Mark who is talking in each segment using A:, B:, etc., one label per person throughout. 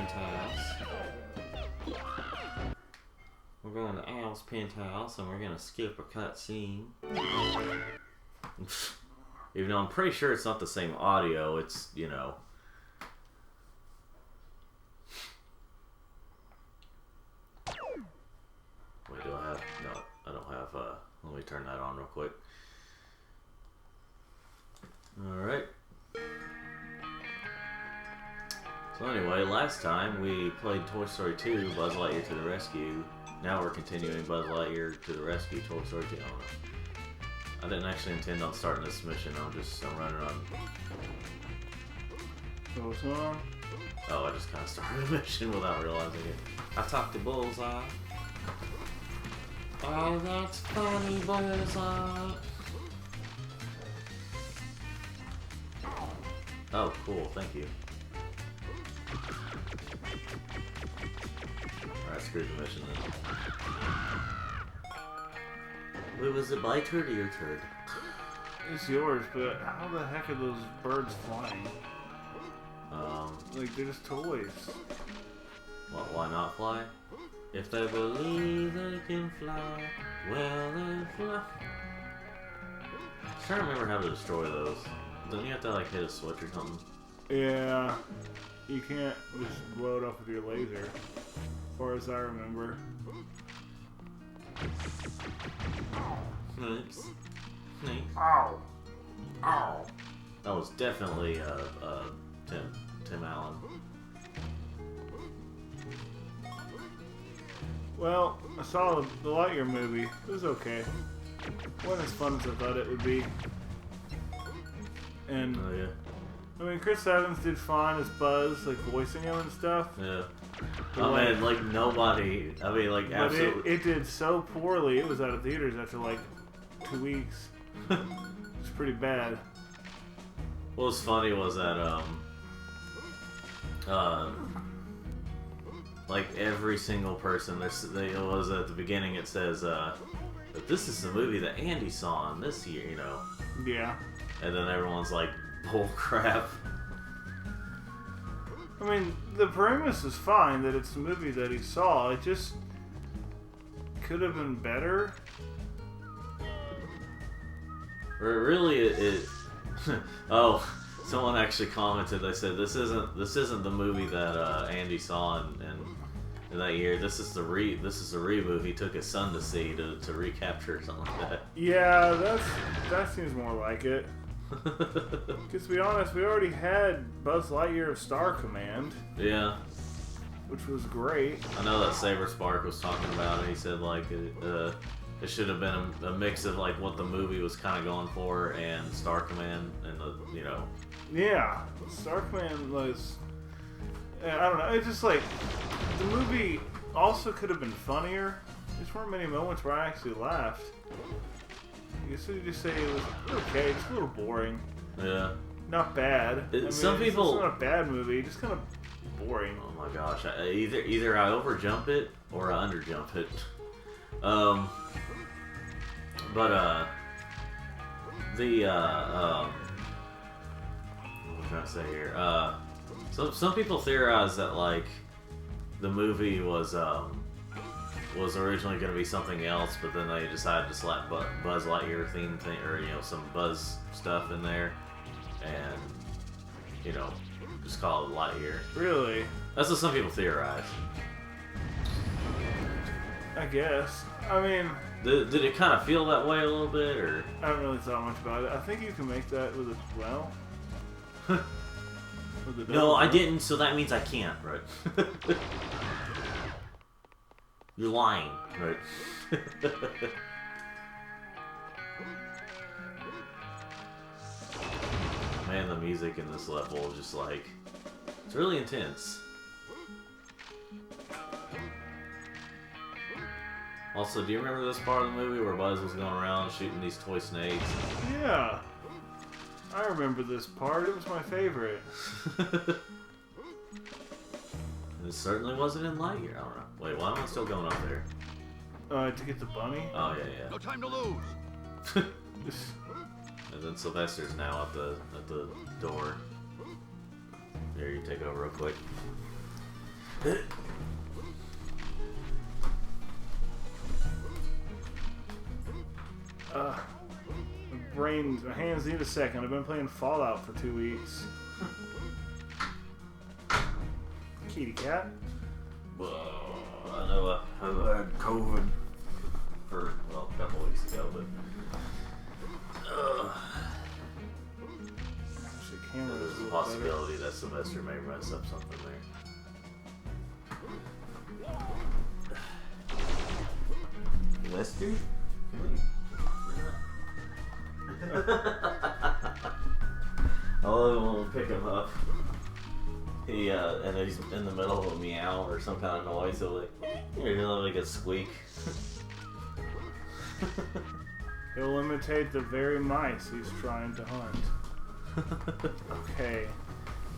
A: penthouse. We're going to Al's penthouse and we're going to skip a cutscene. Even though I'm pretty sure it's not the same audio, it's, you know. Wait, do I have? No, I don't have. Let me turn that on real quick. Alright. So anyway, last time we played Toy Story 2, Buzz Lightyear to the Rescue. Now we're continuing Buzz Lightyear to the Rescue, Toy Story 2. I didn't actually intend on starting this mission, I'm running on.
B: So what's going on?
A: Oh, I just kind of started a mission without realizing it. I talked to Bullseye. Oh, that's funny, Bullseye. Oh, cool, thank you. Alright, screw the mission then. Wait, was it my turn or your turn?
B: It's yours, but how the heck are those birds flying? Like, they're just toys.
A: Well, why not fly? If they believe they can fly, well, they fly. I'm trying to remember how to destroy those. Don't you have to, like, hit a switch or something?
B: Yeah. You can't just blow it up with your laser, as far as I remember.
A: Snakes. Snakes.
B: Ow!
A: Ow! That was definitely, Tim Allen.
B: Well, I saw the Lightyear movie. It was okay. Wasn't as fun as I thought it would be. And,
A: Oh, yeah.
B: I mean, Chris Evans did fine as Buzz, like, voicing him and stuff.
A: Yeah.
B: But
A: I mean, like, nobody, I mean, like, absolutely.
B: But it did so poorly, it was out of theaters after, like, 2 weeks. It's pretty bad.
A: What was funny was that, like every single person, it was at the beginning, it says, that this is the movie that Andy saw in this year, you know.
B: Yeah.
A: And then everyone's like, bull crap.
B: I mean, the premise is fine, that it's the movie that he saw. It just could have been better.
A: Or really, it oh, someone actually commented. They said this isn't the movie that Andy saw in that year. This is the reboot he took his son to see to recapture or something like that.
B: Yeah, that seems more like it. Because to be honest, we already had Buzz Lightyear of Star Command.
A: Yeah.
B: Which was great.
A: I know that Saber Spark was talking about it. He said like it should have been a mix of like what the movie was kind of going for and Star Command and the, you know.
B: Yeah, Star Command was. I don't know. It's just like the movie also could have been funnier. There weren't many moments where I actually laughed. I guess we could just say it was okay, just a little boring.
A: Yeah.
B: Not bad.
A: Some people.
B: It's not a bad movie, just kind of boring.
A: Oh my gosh! Either I overjump it or I underjump it. What am I trying to say here? So some people theorize that like the movie was originally going to be something else, but then they decided to slap Buzz Lightyear theme thing, or you know, some Buzz stuff in there, and you know, just call it Lightyear.
B: Really?
A: That's what some people theorize.
B: I guess. I mean,
A: did it kind of feel that way a little bit, or?
B: I haven't really thought much about it. I think you can make that with a
A: No, I didn't. So that means I can't, right? You're lying, right? Man, the music in this level is just like, it's really intense. Also, do you remember this part of the movie where Buzz was going around shooting these toy snakes?
B: Yeah. I remember this part. It was my favorite.
A: It certainly wasn't in Lightyear. I don't know. Wait, why am I still going up there?
B: To get the bunny?
A: Oh, yeah.
C: No time to lose.
A: And then Sylvester's now at the door. Here, you take over real quick.
B: My hands need a second. I've been playing Fallout for 2 weeks. Kitty cat.
A: Well, I know I had COVID for, well, a couple weeks ago, but there's a possibility that Sylvester may mess up something there. Lester? I'll pick him up. He and he's in the middle of a meow or some kind of noise. He'll like a squeak.
B: He'll imitate the very mice he's trying to hunt. Okay.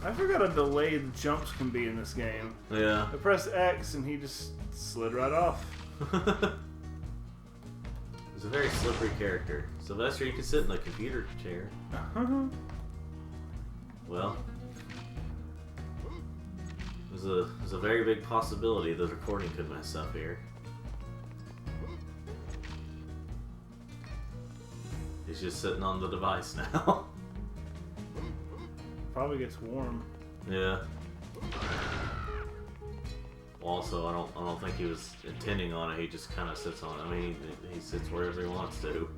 B: I forgot how delayed jumps can be in this game.
A: Yeah.
B: I pressed X and he just slid right off.
A: He's a very slippery character. Sylvester, you can sit in the computer chair. Well, there's a very big possibility the recording could mess up here. He's just sitting on the device now.
B: Probably gets warm.
A: Yeah. Also, I don't think he was intending on it. He just kind of sits on it. I mean, he sits wherever he wants to.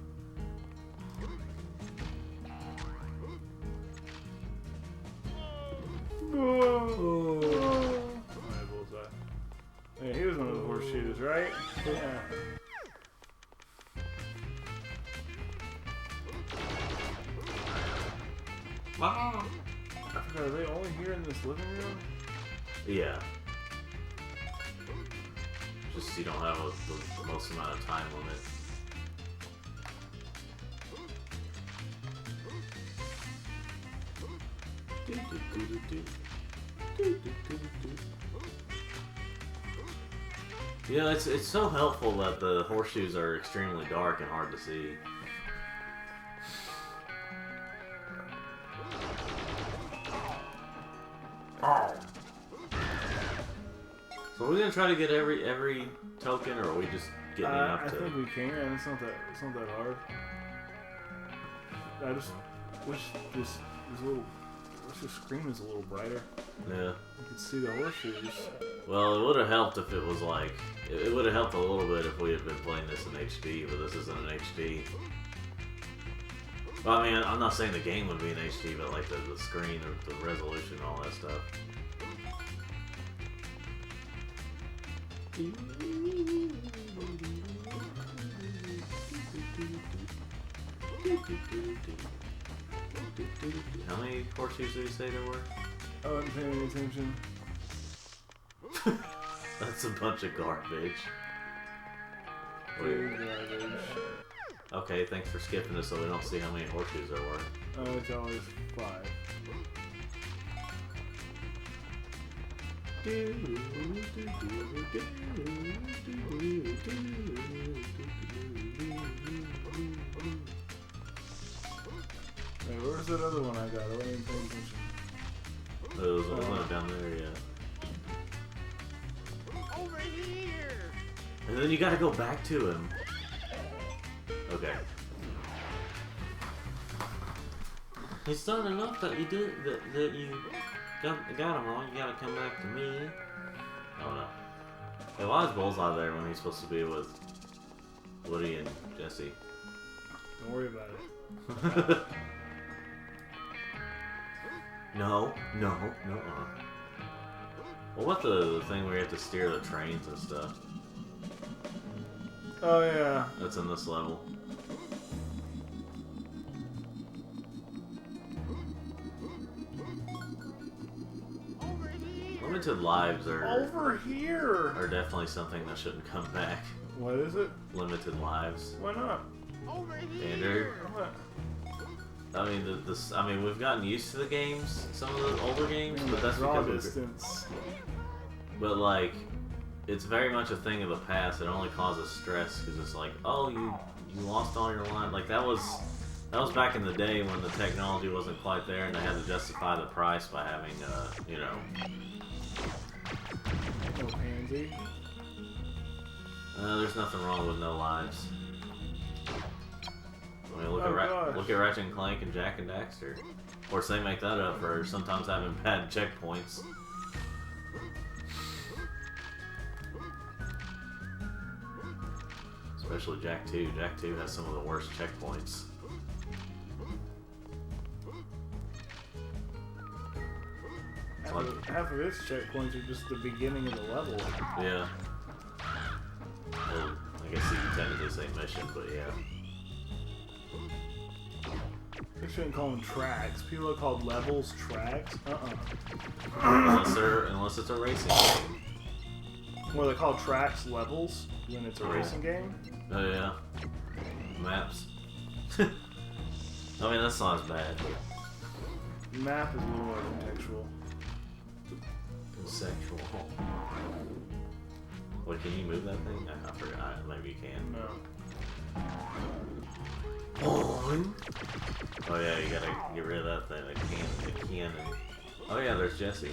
B: Oh. Yeah, he was one of the horseshoes, right? Yeah. I forgot, are they only here in this living room?
A: Yeah. Just you don't have the most amount of time limit. Yeah, it's so helpful that the horseshoes are extremely dark and hard to see. So are we gonna try to get every token, or are we just getting enough to?
B: I think we can. It's not that hard. I just wish this was a little. Wish the screen was a little brighter.
A: Yeah.
B: You could see the horseshoes.
A: Well, it would have helped if it was like it would have helped a little bit if we had been playing this in HD, but this isn't an HD. Well, I mean, I'm not saying the game would be in HD, but like the screen or the resolution and all that stuff. How many horseshoes did you say there were?
B: I wasn't paying any attention.
A: That's a bunch of garbage.
B: Garbage.
A: Okay, thanks for skipping this so we don't see how many horseshoes there were.
B: Oh, it's always 5. Hey, where's that other one I got? I wasn't even paying attention.
A: There's one down there, yeah.
C: Over here!
A: And then you gotta go back to him. Okay. It's not enough that you did that you got him wrong. You gotta come back to me. Oh no. Hey, why is Bullseye there when he's supposed to be with Woody and Jesse?
B: Don't worry about it.
A: No. Well, what the thing where you have to steer the trains and stuff?
B: Oh yeah.
A: That's in this level.
C: Over here!
A: Limited lives
B: Over here.
A: are definitely something that shouldn't come back.
B: What is it?
A: Limited lives.
B: Why not?
C: Over here!
A: Andrew?
B: What?
A: I mean, we've gotten used to the games, some of the older games, but that's
B: Draw
A: because
B: distance.
A: but like, it's very much a thing of the past. It only causes stress because it's like, oh, you lost all your line. Like that was back in the day when the technology wasn't quite there, and they had to justify the price by having, you know,
B: No pansy.
A: There's nothing wrong with no lives. I mean, look
B: Oh,
A: at
B: gosh.
A: look at Ratchet and Clank and Jack and Daxter. Of course, they make that up for sometimes having bad checkpoints. Especially Jack 2. Jack 2 has some of the worst checkpoints.
B: Half of its checkpoints are just the beginning of the level.
A: Yeah. Well, I guess you technically say mission, but yeah.
B: They shouldn't call them tracks. People are called levels tracks.
A: Unless it's a racing game.
B: Well, they call tracks levels when it's a racing game.
A: Oh yeah. Maps. I mean, that's not as bad.
B: Map is a little more contextual.
A: Conceptual. Wait, can you move that thing? I forgot. Maybe you can.
B: No.
A: Oh yeah, you gotta get rid of that thing. The cannon. Oh yeah, there's Jesse.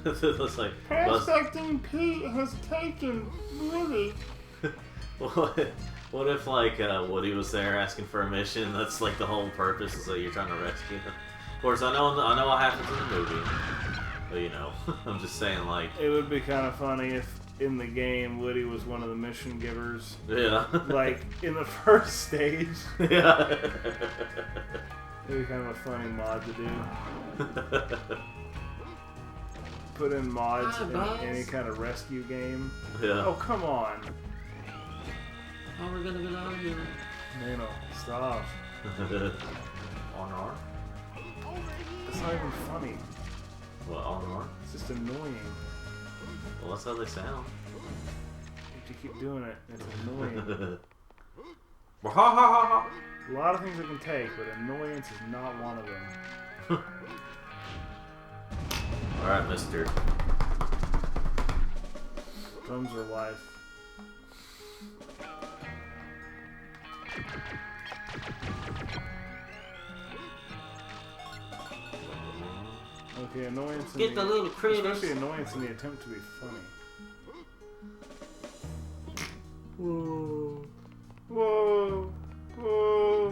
A: It looks like
B: Prospecting Pete has taken Woody.
A: What if like Woody was there asking for a mission? That's like the whole purpose is that you're trying to rescue him. Of course, I know what happens in the movie, but you know, I'm just saying like
B: It would be kind of funny if in the game Woody was one of the mission givers.
A: yeah,
B: Like in the first stage.
A: yeah.
B: It'd be kind of a funny mod to do. Put in mods
A: Hi,
B: in
A: boss.
B: any kind of rescue game.
A: Yeah.
B: Oh, come on.
A: How are we gonna get out of here?
B: Nano, stop.
A: On R?
B: It's not even funny.
A: What, on R?
B: It's just annoying.
A: Well, that's how they sound.
B: If you keep doing it, it's annoying.
A: Ha ha ha ha!
B: A lot of things I can take, but annoyance is not one of them.
A: Alright, mister.
B: Drums are life. Okay, annoyance in
A: Get the little critters.
B: especially annoyance in the attempt to be funny. Whoa. Whoa. Whoa.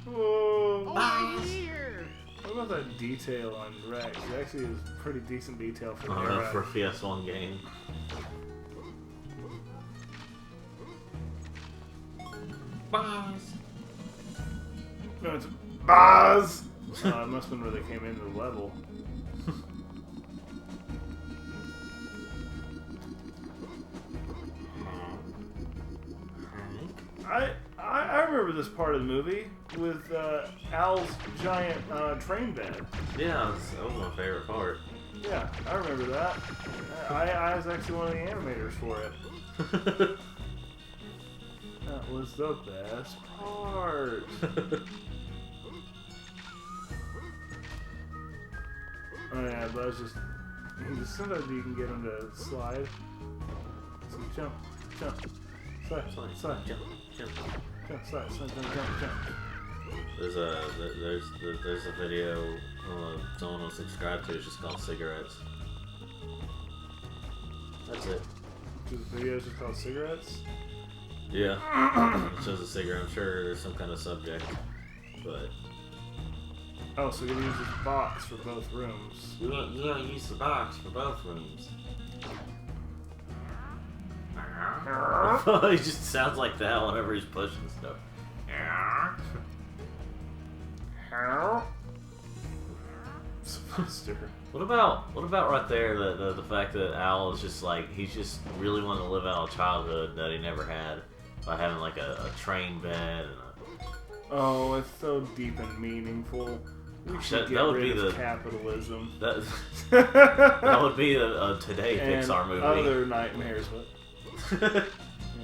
B: Whoa.
C: Over here!
B: What about that detail on Rex? It actually is pretty decent detail for the
A: Oh,
B: era.
A: for a PS1 game. Boss.
B: No, it's Baz! It must have been where they came into the level. I remember this part of the movie with Al's giant train bed.
A: Yeah, that was my favorite part.
B: Yeah, I remember that. I was actually one of the animators for it. That was the best part. Oh yeah, but it's just sometimes you can get him to slide. So jump, slide, slide,
A: Jump, jump.
B: jump, slide, jump.
A: There's a video someone will subscribe to. It's just called Cigarettes. That's it.
B: The video is just called Cigarettes.
A: Yeah. It shows a cigarette. I'm sure there's some kind of subject, but
B: Oh, so you're gonna use this box for both rooms.
A: you don't use the box for both rooms. He just sounds like that whenever he's pushing stuff.
B: Supposed to.
A: What about right there the fact that Al is just like he's just really wanting to live out a childhood that he never had by having like a train bed and
B: Oh, it's so deep and meaningful. We should get
A: that would
B: rid
A: be
B: of
A: the-
B: capitalism.
A: that would be a today
B: and
A: Pixar movie.
B: other nightmares, but yeah,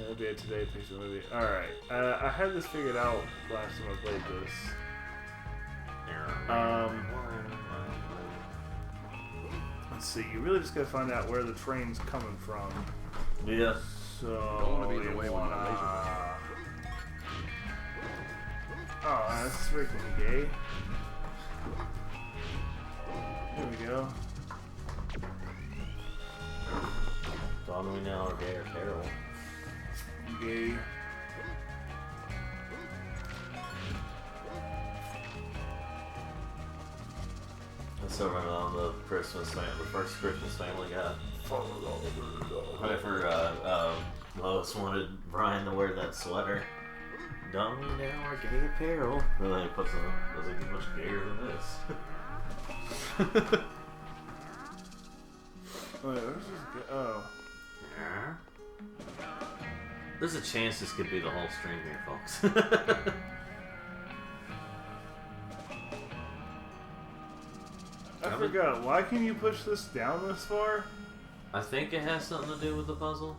B: it'd be a today Pixar movie. All right, I had this figured out last time I played this. Let's see. You really just gotta find out where the train's coming from.
A: Yeah.
B: So
C: Don't wanna be in the
B: you
C: way with my
B: wanna- Oh, that's freaking gay. Here we go.
A: Don't we know our gay or Carol?
B: Gay.
A: I still remember on the first Christmas family got. Whenever Lois wanted Brian to wear that sweater. Don't we know our gay apparel? And then he puts on, I was like, you're much gayer than this.
B: Wait, where's this go? Oh.
A: Yeah. There's a chance this could be the whole stream here, folks.
B: I forgot. Why can you push this down this far?
A: I think it has something to do with the puzzle.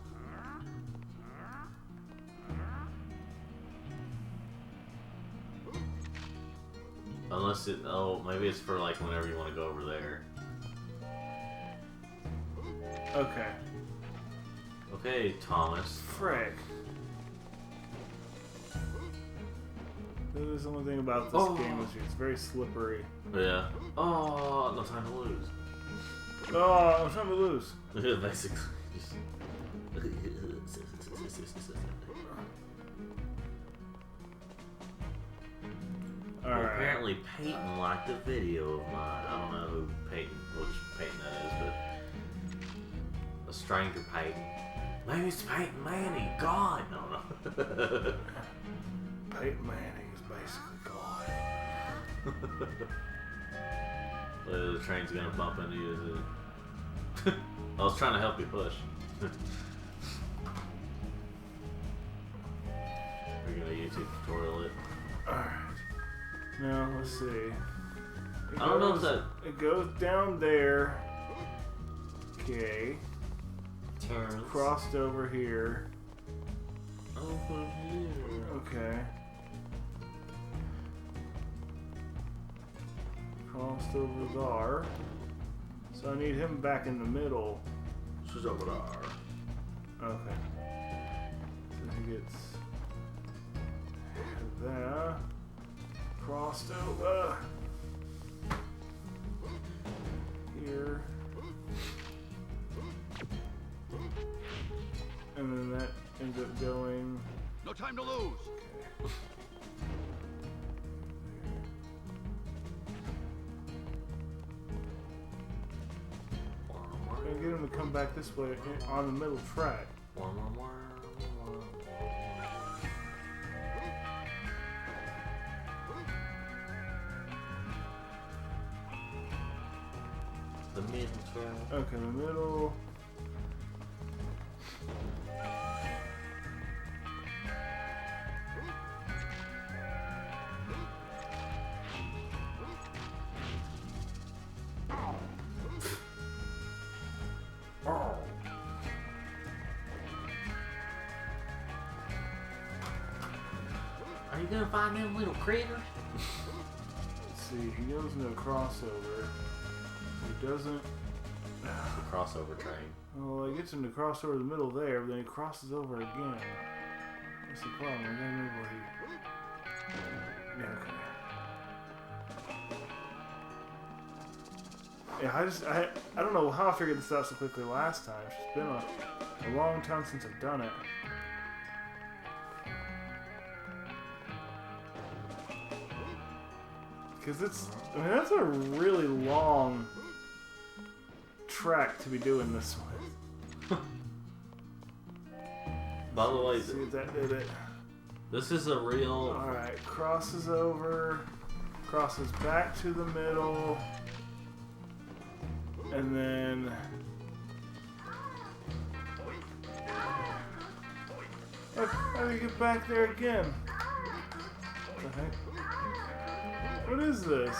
A: Unless it, oh, maybe it's for like whenever you want to go over there.
B: Okay.
A: Okay, Thomas.
B: Frick. That is the only thing about this game is it's very slippery.
A: Yeah. Oh, no time to lose.
B: Oh, I'm trying to lose.
A: Yeah, basically.
B: Alright.
A: Apparently Peyton liked a video of mine. I don't know who Peyton, which Peyton that is, but a stranger Peyton. Maybe it's Peyton Manning. God, no.
B: Peyton Manning is basically God.
A: The train's gonna bump into you. Is it? I was trying to help you push. We're gonna YouTube tutorial it.
B: Alright. Now, let's see.
A: I don't know if that...
B: It goes down there. Okay.
A: Turns.
B: Crossed over here.
A: Over here.
B: Okay. Crossed over there. So I need him back in the middle.
A: She's over there.
B: Okay. So he gets there. Crossed over. Here. And then that ends up going.
C: No time to lose.
B: Okay. I'm gonna get him to come back this way on the middle track.
A: The middle track.
B: Okay, the middle.
A: Are you gonna find them little critters?
B: Let's see, he goes into a crossover. He doesn't.
A: The crossover train.
B: Well, he gets into crossover in the middle there, but then he crosses over again. That's the problem. I gotta remember where he. Yeah, okay. Yeah, I don't know how I figured this out so quickly last time. It's been a long time since I've done it. Because that's a really long track to be doing this with.
A: By the way,
B: See if that did it.
A: this is a real...
B: Alright, crosses over, crosses back to the middle, and then... How do you get back there again? What the heck? What is this?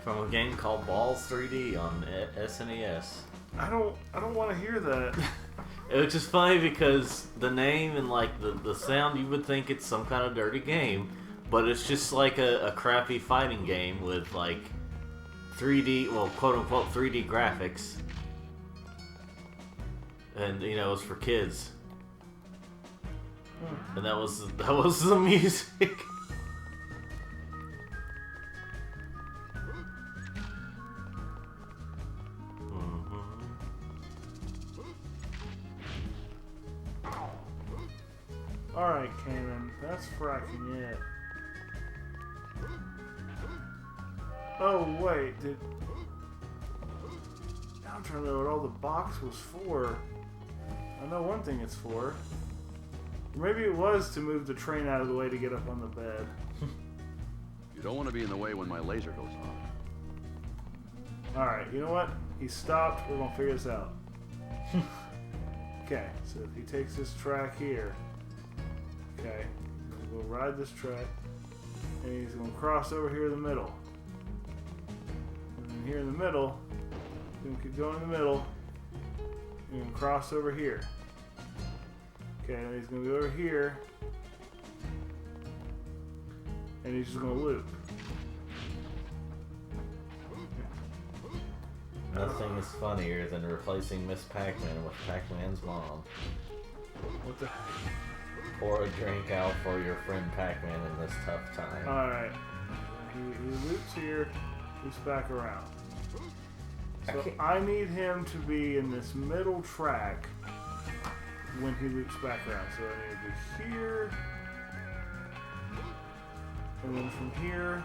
A: From a game called Balls 3D on SNES.
B: I don't want to hear that.
A: It's just funny because the name and like the sound, you would think it's some kind of dirty game, but it's just like a crappy fighting game with like 3D, well, quote unquote 3D graphics, and you know, it's for kids, and that was the music.
B: Alright, Cannon. That's fracking it. Oh, wait. Now I'm trying to know what all the box was for. I know one thing it's for. Maybe it was to move the train out of the way to get up on the bed.
C: You don't want to be in the way when my laser goes off.
B: Alright, you know what? He stopped. We're going to figure this out. Okay, so if he takes this track here. Okay, he's going to go ride this track. And he's going to cross over here in the middle. And then here in the middle, he's going to keep going in the middle. He's going to cross over here. Okay, and he's going to go over here. And he's just going to loop.
A: Nothing is funnier than replacing Miss Pac-Man with Pac-Man's mom.
B: What the heck?
A: Pour a drink out for your friend Pac-Man in this tough time.
B: Alright. He loops here, loops back around. So I need him to be in this middle track when he loops back around. So I need to be here. And then from here,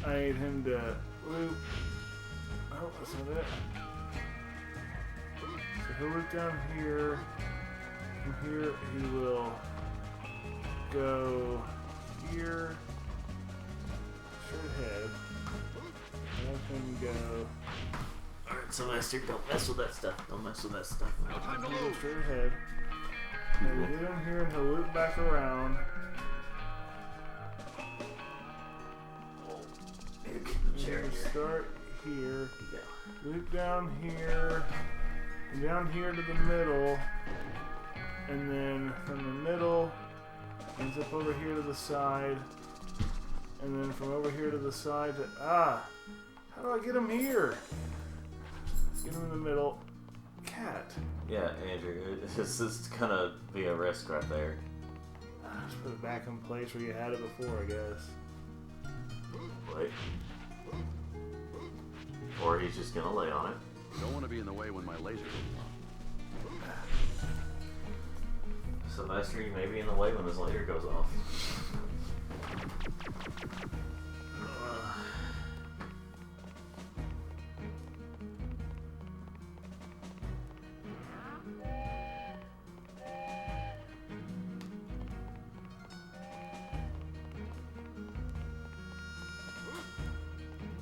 B: I need him to loop. Oh, that's not it. So he'll loop down here. From here, he will go here, straight ahead. Let him go.
A: Alright, Sylvester, don't mess with that stuff. Don't mess with that stuff.
C: No time to
B: He'll go
C: lose.
B: straight ahead. And we'll get him here, and he'll loop back around. And we'll start here, loop down here, and down here to the middle, and then from the middle, ends up over here to the side, and then from over here to the side to, how do I get him here? Get him in the middle. Cat.
A: Yeah, Andrew, this is gonna be a risk right there.
B: Just put it back in place where you had it before, I guess.
A: Wait. Or he's just gonna lay on it.
C: You don't want to be in the way when my laser goes off.
A: Sylvester, you may be in the way when his laser goes off.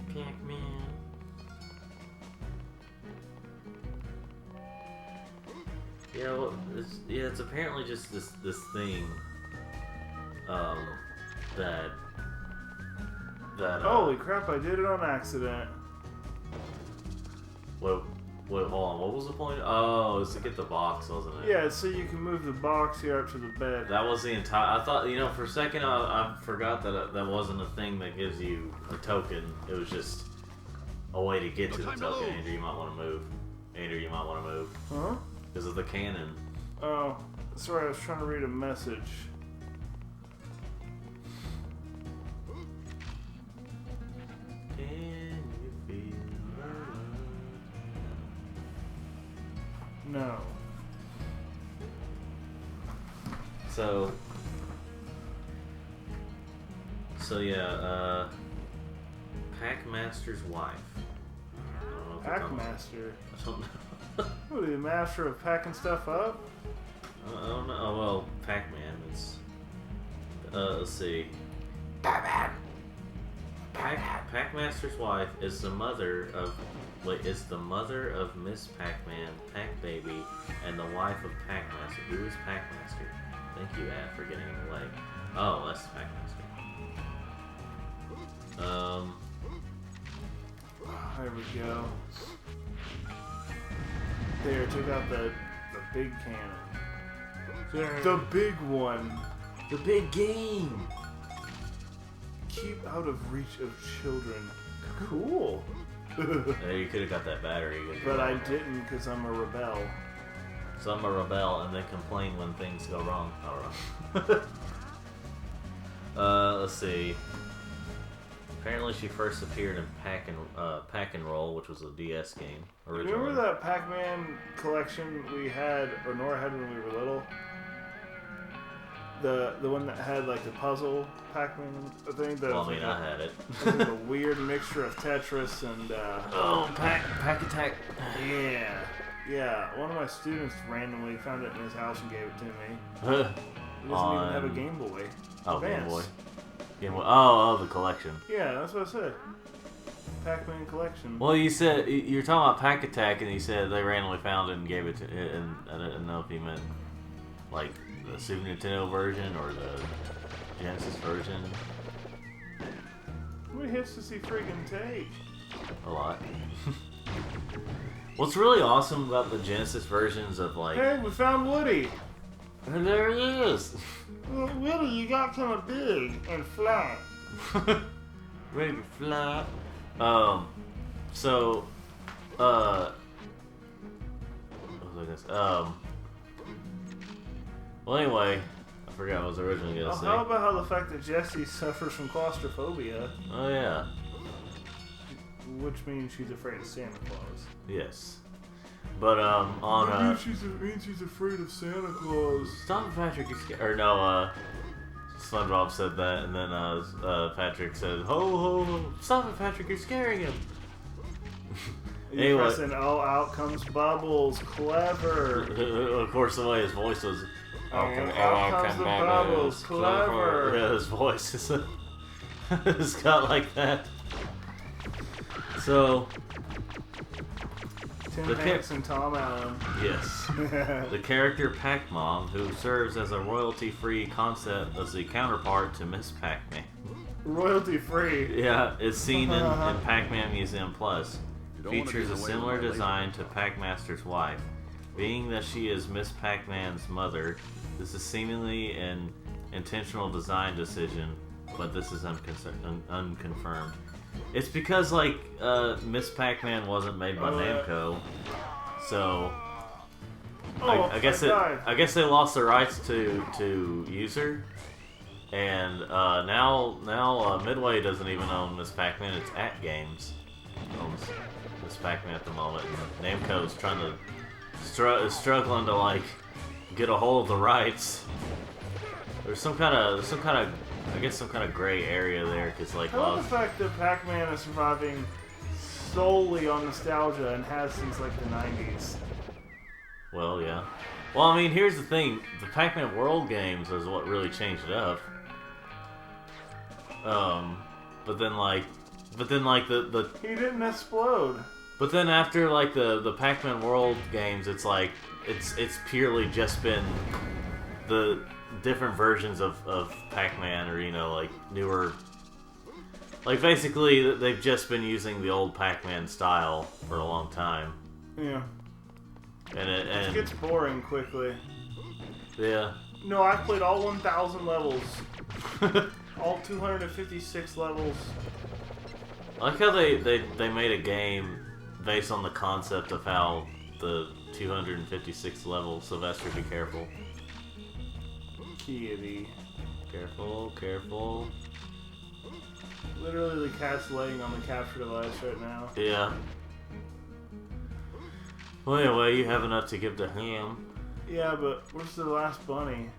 A: Pac-Man. Yeah, well, it's apparently just this thing, that
B: Holy crap, I did it on accident.
A: Wait, hold on, what was the point? Oh, it was to get the box, wasn't it?
B: Yeah, so you can move the box here up to the bed.
A: That was the entire, I thought, for a second I forgot that that wasn't a thing that gives you a token. It was just a way to get to the token. Andrew, you might want to move. Andrew, you might want to move.
B: Huh?
A: Because of the cannon.
B: Oh, sorry, I was trying to read a message.
A: Can you feel the love?
B: No.
A: So yeah, Pac-Master's wife. I don't know if you're talking about-
B: Pac-Master.
A: I don't know.
B: What, are you the master of packing stuff up?
A: I don't know. Oh, well, Pac-Man. It's. Let's see. Pac-Master's wife is the mother of. Wait, is the mother of Miss Pac-Man, Pac-Baby, and the wife of Pac-Master. Who is Pac-Master? Thank you, Ad, for getting in the way. Oh, that's Pac-Master.
B: There we go. There, took out the big cannon. The big one.
A: The big game.
B: Keep out of reach of children. Cool.
A: Hey, you could have got that battery.
B: But I didn't because I'm a rebel.
A: So I'm a rebel and they complain when things go wrong. Let's see. Apparently she first appeared in Pack and Roll, which was a DS game originally.
B: Remember that Pac-Man collection we had, or Nora had when we were little? The one that had like the puzzle Pac-Man thing. That
A: Well,
B: was
A: I mean,
B: like
A: I had it.
B: like a weird mixture of Tetris and.
A: Oh, Pack Attack.
B: Yeah. One of my students randomly found it in his house and gave it to me. He doesn't even have a Game Boy.
A: Oh,
B: Advance.
A: Game Boy. Game Boy. Oh, the collection.
B: Yeah, that's what I said. Pac-Man collection.
A: Well, you said you're talking about Pack Attack, and you said they randomly found it and gave it to. And I didn't know if you meant like the Super Nintendo version or the Genesis version.
B: How many hits does he freaking take?
A: A lot. What's really awesome about the Genesis versions of like.
B: Hey, we found Woody.
A: And there he is.
B: Well, Woody, you got kind of big and flat.
A: Ready to fly. So, what was I gonna say? Well, anyway, I forgot what I was originally gonna say.
B: How about how the fact that Jessie suffers from claustrophobia?
A: Oh yeah.
B: Which means she's afraid of Santa Claus.
A: Yes. But on
B: she's afraid of Santa Claus.
A: Stop it, Patrick, you're scared. Or no, SpongeBob said that, and then Patrick said, "Ho ho ho! Stop it, Patrick, you're scaring him."
B: You pressing, oh, out comes Bubbles, clever.
A: Of course, the way his voice was.
B: Out comes the Bubbles, clever.
A: Yeah, his voice is it's got like that. So.
B: Tim Hanks and Tom Allen.
A: Yes. The character Pac-Mom, who serves as a royalty-free concept as the counterpart to Miss Pac-Man.
B: Royalty-free?
A: Yeah, is seen in Pac-Man Museum Plus. Features a similar design to Pac-Master's wife. Being that she is Miss Pac-Man's mother, this is seemingly an intentional design decision, but this is unconfirmed. It's because, like, Miss Pac-Man wasn't made by Namco, so I guess they lost their rights to use her, and now Midway doesn't even own Miss Pac-Man. It's At Games owns Miss Pac-Man at the moment, and Namco's trying to struggling to like get a hold of the rights. There's some kind of gray area there, because like.
B: I love the fact that Pac-Man is surviving solely on nostalgia and has since like the 90s.
A: Well, yeah. Well, I mean, here's the thing: the Pac-Man World games is what really changed it up. But then the
B: He didn't explode.
A: But then after like the Pac-Man World games, it's like it's purely just been the different versions of Pac-Man, or like newer. Like basically, they've just been using the old Pac-Man style for a long time.
B: Yeah.
A: And
B: it gets boring quickly.
A: Yeah.
B: No, I played all 1,000 levels. All 256 levels.
A: I like how they made a game based on the concept of how the 256 level. Sylvester, be careful.
B: Kitty.
A: Careful.
B: Literally, the cat's laying on the capture device right now.
A: Yeah. Well, anyway, you have enough to give to him.
B: Yeah, but where's the last bunny?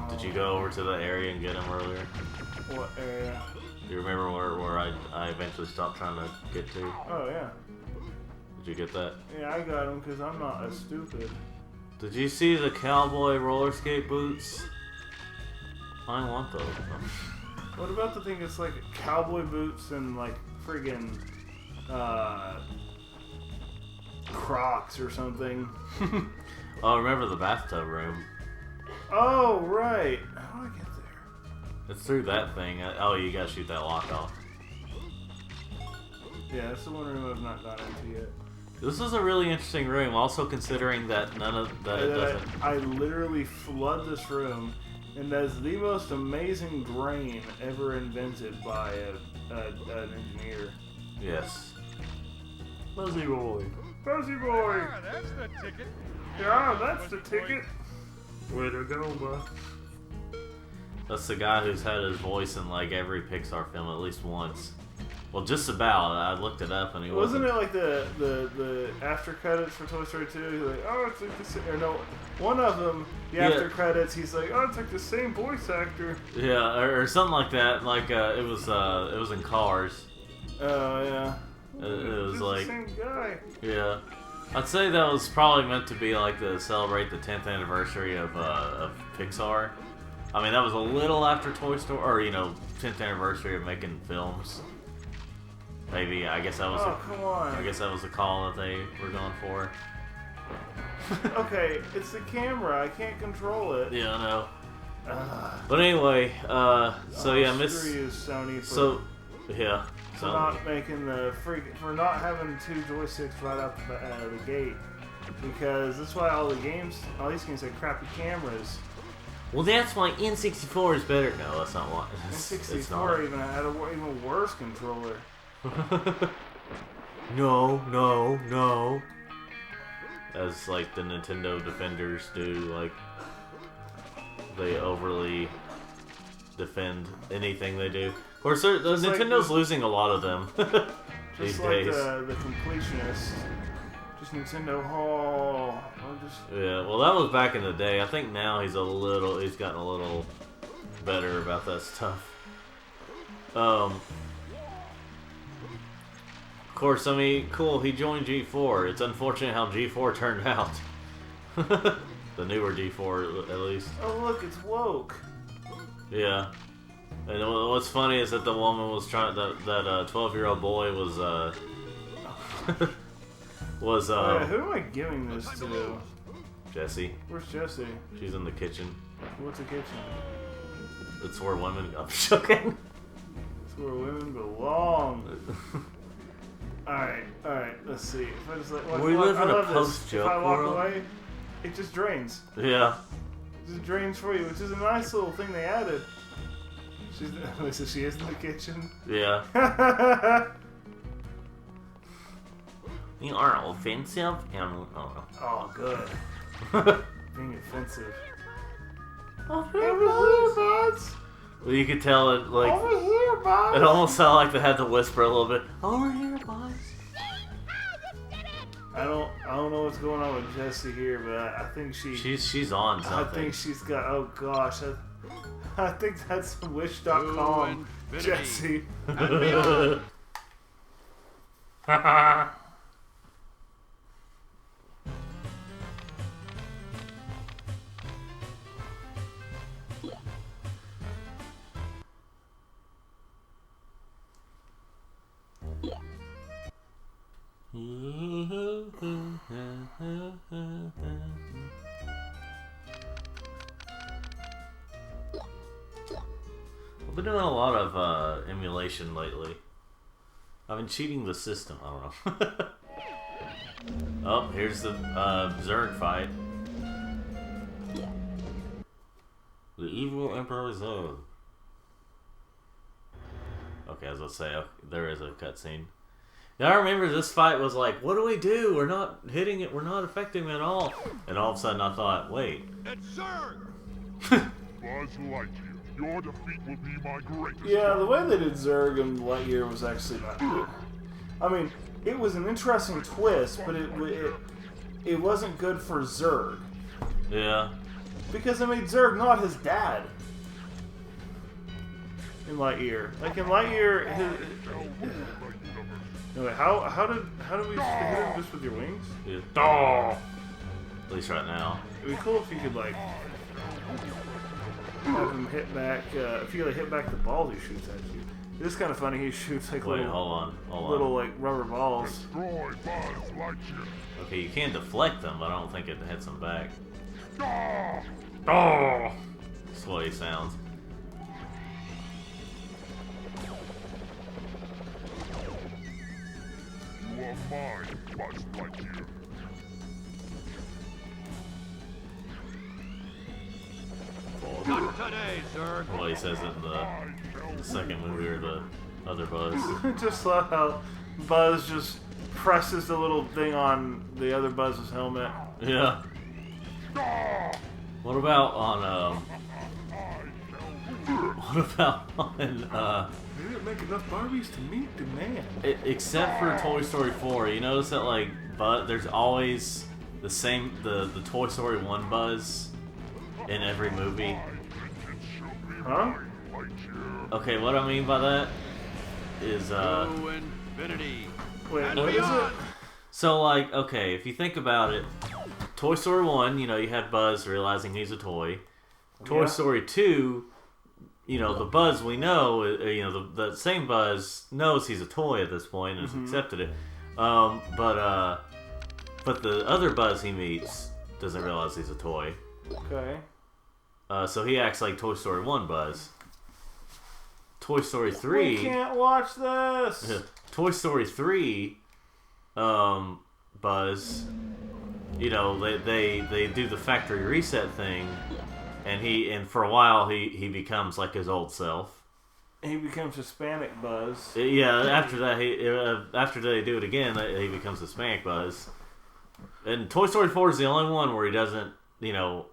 A: Did you go over to the area and get him earlier?
B: What area?
A: Do you remember where I eventually stopped trying to get to?
B: Oh, yeah.
A: Did you get that?
B: Yeah, I got him because I'm not as stupid.
A: Did you see the cowboy roller skate boots? I want those.
B: What about the thing that's like cowboy boots and like friggin' Crocs or something?
A: Oh, remember the bathtub room?
B: Oh, right. How do I get there?
A: It's through that thing. Oh, you gotta shoot that lock off.
B: Yeah, that's the one room I've not gone into yet.
A: This is a really interesting room, also considering that none of that it doesn't.
B: I literally flood this room, and that is the most amazing drain ever invented by an engineer.
A: Yes. Fuzzy boy.
B: Fuzzy boy!
D: Ah, that's the ticket.
B: Yeah, that's the ticket. Way to go, bud.
A: That's the guy who's had his voice in like every Pixar film at least once. Well, just about. I looked it up and he
B: Wasn't
A: wasn't.
B: it like the after credits for Toy Story 2? He's like, oh, it's like the same. Or no, one of them, the after credits, he's like, oh, it's like the same voice actor.
A: Yeah, or something like that. Like it was in Cars.
B: Oh yeah.
A: It was
B: It's
A: like
B: the same guy.
A: yeah. I'd say that was probably meant to be like to celebrate the 10th anniversary of Pixar. I mean, that was a little after Toy Story, or 10th anniversary of making films. Maybe I guess that was.
B: Come on.
A: I guess that was the call that they were going for.
B: Okay, it's the camera. I can't control it.
A: Yeah, I know. But anyway, so yeah,
B: Screw you, Sony.
A: Yeah.
B: For not making for not having 2 joysticks right out the gate, because that's why all these games have crappy cameras.
A: Well, that's why N64 is better. No, that's not why.
B: N64 even had an even worse controller.
A: No. As like the Nintendo defenders do, like they overly defend anything they do. Of course, Nintendo's losing a lot of them these
B: Just like
A: days.
B: the completionists. Just Nintendo Hall.
A: Yeah, well, that was back in the day. I think now he's gotten a little better about that stuff. Of course, I mean, cool, he joined G4. It's unfortunate how G4 turned out. The newer G4, at least.
B: Oh, look, it's woke.
A: Yeah. And what's funny is that the woman was trying, that 12-year-old boy was,
B: who am I giving this to?
A: Jessie.
B: Where's Jessie?
A: She's in the kitchen.
B: What's a kitchen?
A: It's where women, I'm joking.
B: It's where women belong. Alright, let's see. If I just
A: We live in a
B: post-joke
A: post-joke
B: If I walk
A: world.
B: away, it just drains.
A: Yeah.
B: It just drains for you, which is a nice little thing they added. So she is in the kitchen.
A: Yeah. You are offensive.
B: Oh, good. Being offensive.
A: Over here, buds. Well, you could tell it like
B: Over here, buds.
A: it almost sounded like they had to whisper a little bit. Over here, buds.
B: I don't know what's going on with Jessie here, but I think
A: she's on something.
B: I think she's got. Oh gosh, I think that's Wish.com. Jessie.
A: I've been doing a lot of emulation lately. I've been cheating the system. I don't know. Oh, here's the Zerg fight. The evil Emperor Zerg. Okay, as I say, there is a cutscene. Now I remember this fight was like, what do we do? We're not hitting it. We're not affecting him at all. And all of a sudden I thought, wait.
C: It's Zerg!
D: Buzz Lightyear, your defeat will be my greatest.
B: Yeah, the way they did Zerg and Lightyear was actually not good. I mean, it was an interesting twist, but it wasn't good for Zerg.
A: Yeah.
B: Because it made Zerg not his dad. In Lightyear. Like in Lightyear, no, wait, how did we hit him just with your wings?
A: Yeah. Oh! At least right now.
B: It'd be cool if you could like have him hit back. If you like hit back the balls he shoots at you. It's kind of funny. He shoots like
A: Wait,
B: little,
A: hold on.
B: little like rubber balls.
D: Destroy Buzz Lightyear.
A: Okay, you can deflect them, but I don't think it hits them back.
D: Ah!
A: Oh! That's what he sounds.
D: You are mine, Buzz Lightyear.
C: Not today, Zerg!
A: What he says in the second movie or the other Buzz.
B: Just love how Buzz just presses the little thing on the other Buzz's helmet.
A: Yeah. What about on What about on,
B: They didn't make enough Barbies to meet demand.
A: except for Toy Story 4, you notice that, like, there's always the same, the Toy Story 1 Buzz in every movie.
B: Huh?
A: Okay, what I mean by that is,
C: To infinity.
B: Wait,
C: And
B: what is it?
C: beyond.
A: so, like, okay, if you think about it, Toy Story 1, you know, you had Buzz realizing he's a toy. Toy
B: Yeah.
A: Story 2, you know, the Buzz we know, you know, the same Buzz knows he's a toy at this point and has accepted it. But the other Buzz he meets doesn't realize he's a toy.
B: Okay.
A: So he acts like Toy Story 1 Buzz. Toy Story
B: We
A: 3...
B: can't watch this.
A: Toy Story 3, Buzz, you know, they do the factory reset thing, and for a while he becomes like his old self.
B: He becomes Hispanic Buzz.
A: Yeah, after that after they do it again, he becomes Hispanic Buzz. And Toy Story 4 is the only one where he doesn't, you know,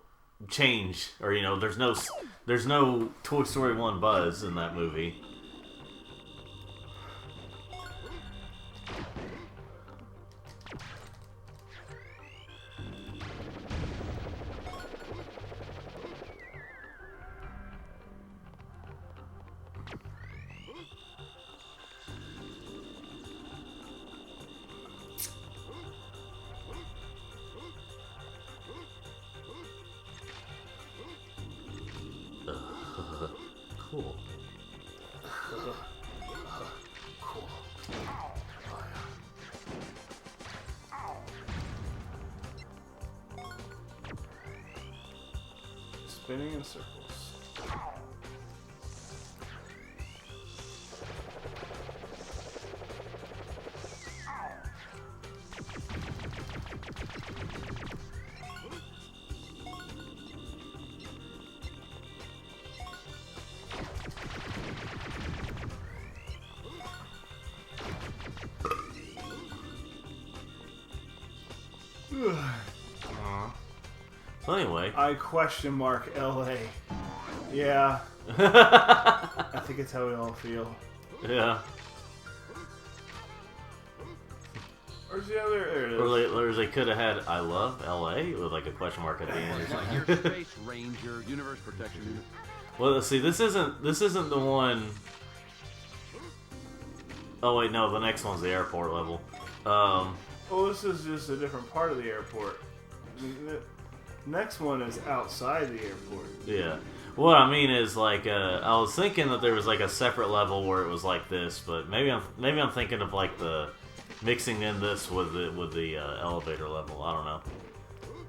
A: change, or you know, there's no Toy Story 1 Buzz in that movie. Cool.
B: Spinning in circles.
A: So anyway,
B: I question mark LA. Yeah, I think it's how we all feel.
A: yeah.
B: Where's the other? There it is.
A: Or they could have had "I love L.A." with like a question mark at the end or
C: Lightyear
A: something.
C: Space Ranger, Universe Protection Unit.
A: Well, see, this isn't the one. Oh wait, no, the next one's the airport level.
B: Well, this is just a different part of the airport. The next one is outside the airport.
A: Yeah. What I mean is, like, I was thinking that there was like a separate level where it was like this, but maybe I'm thinking of like the mixing in this with the elevator level. I don't know.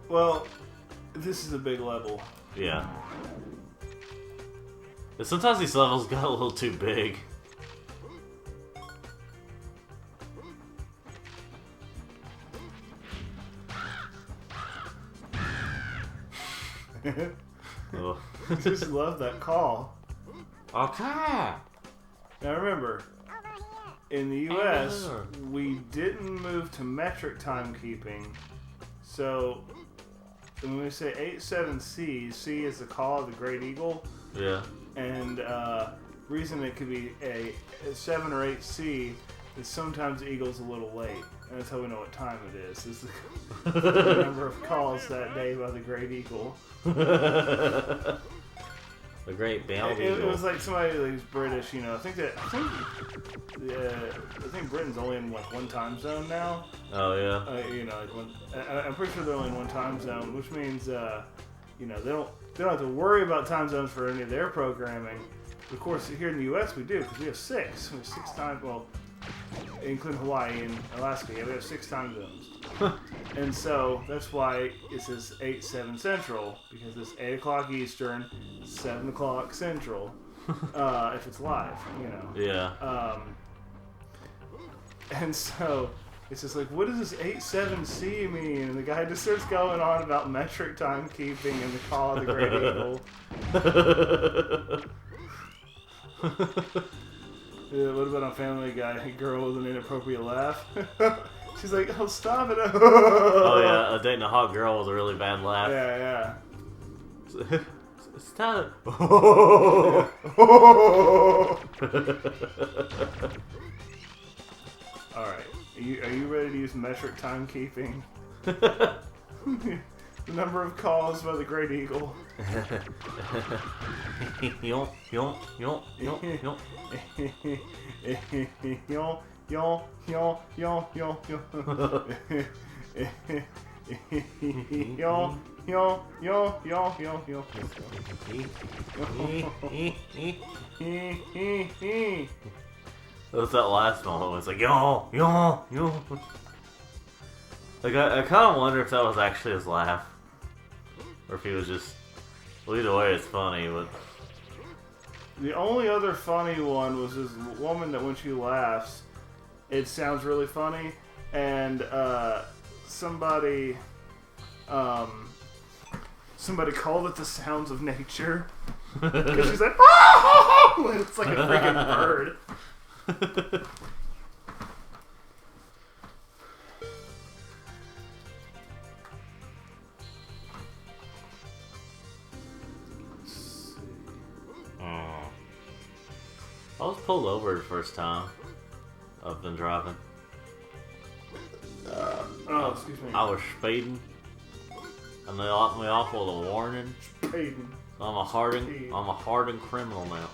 B: Well, this is a big level.
A: Yeah. But sometimes these levels got a little too big. Oh.
B: I just love that call.
A: Okay.
B: Now remember, in the
A: Over
B: U.S.,
A: here.
B: we didn't move to metric timekeeping. So when we say 87C, C is the call of the Great Eagle,
A: Yeah.
B: and reason it could be a 7 or 8C is sometimes the Eagle's a little late, and that's how we know what time it is. Is the number of calls that day by the Great Eagle.
A: The great bounty.
B: It was like somebody who's British, you know. I think Britain's only in like one time zone now.
A: Oh yeah.
B: You know, I'm pretty sure they're only in one time zone, which means you know, they don't have to worry about time zones for any of their programming. Of course, here in the U.S. we do, because we have 6. We have 6 times, well, including Hawaii and Alaska. Yeah, we have 6 time zones. And so that's why it says 8/7 Central, because it's 8 o'clock Eastern, 7 o'clock Central, if it's live, you know.
A: Yeah.
B: And so it's just like, what does this 87C mean? And the guy just starts going on about metric timekeeping and the call of the Great Eagle. Yeah, what about on Family Guy? A girl with an inappropriate laugh. She's like, oh, stop it.
A: Oh yeah, dating a hot girl with a really bad laugh.
B: Yeah, yeah.
A: It's time.
B: Alright. Are you ready to use metric timekeeping? The number of calls by the Great Eagle.
A: Yo. That's that last moment. It's like yo. Like I kind of wonder if that was actually his laugh, or if he was just. Well, either way, it's funny, but.
B: The only other funny one was this woman that when she laughs, it sounds really funny, and somebody called it the sounds of nature because she's like, oh! It's like a freaking bird.
A: I was pulled over the first time I've been driving.
B: Oh, excuse me.
A: I was speeding, and they locked me off with a warning.
B: Speeding.
A: I'm a hardened criminal now.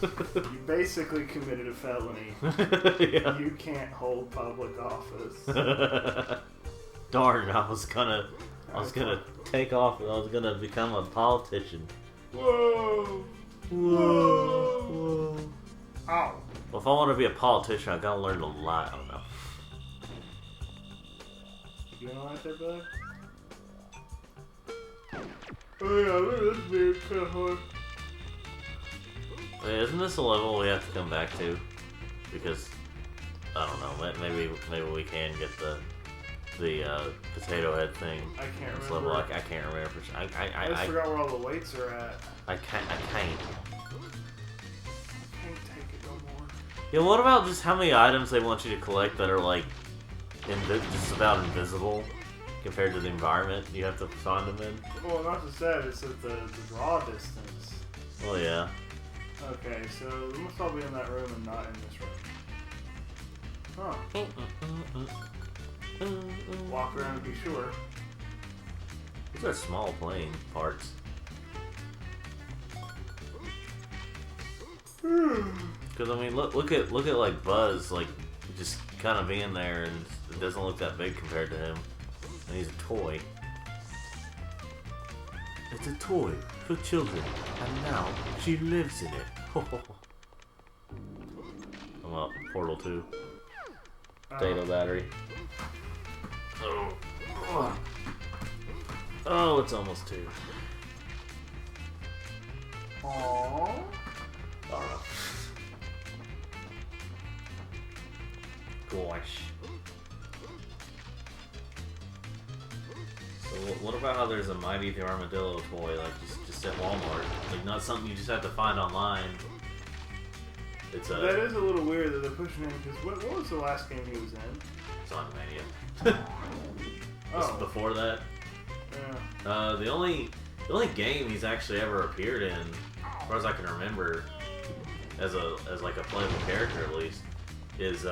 B: You basically committed a felony.
A: Yeah.
B: You can't hold public office.
A: Darn, I was gonna take off. I was gonna become a politician.
B: Whoa!
A: Whoa!
B: Ow!
A: Well, if I want to be a politician, I gotta learn to lie. I don't know.
B: You don't like that, bud? Oh yeah, look at this beard cut.
A: Wait, isn't this a level we have to come back to? Because I don't know. Maybe we can get the potato head thing.
B: I can't
A: This
B: remember.
A: level, I can't remember.
B: I just forgot where all the weights are at.
A: I can't.
B: Can't take it no more.
A: Yeah, what about just how many items they want you to collect that are like just about invisible compared to the environment you have to find them in?
B: Well, not just that, it's at the draw distance.
A: Well, yeah.
B: Okay, so we must all be in that room and not in this room. Huh. Walk around and be sure.
A: These are small plane parts. Because I mean, look at like Buzz, like just kind of being there, and it doesn't look that big compared to him. And he's a toy. It's a toy for children, and now she lives in it. I'm up. Portal 2. Potato battery. Oh, it's almost 2.
B: Aww.
A: Gosh. So what about how there's a Mighty the Armadillo toy, like just at Walmart, like not something you just have to find online. It's a.
B: That is a little weird that they're pushing him because what was the last game he was in?
A: Sonic Mania.
B: Oh.
A: Before that.
B: Yeah.
A: The only game he's actually ever appeared in, as far as I can remember, as like a playable character at least, is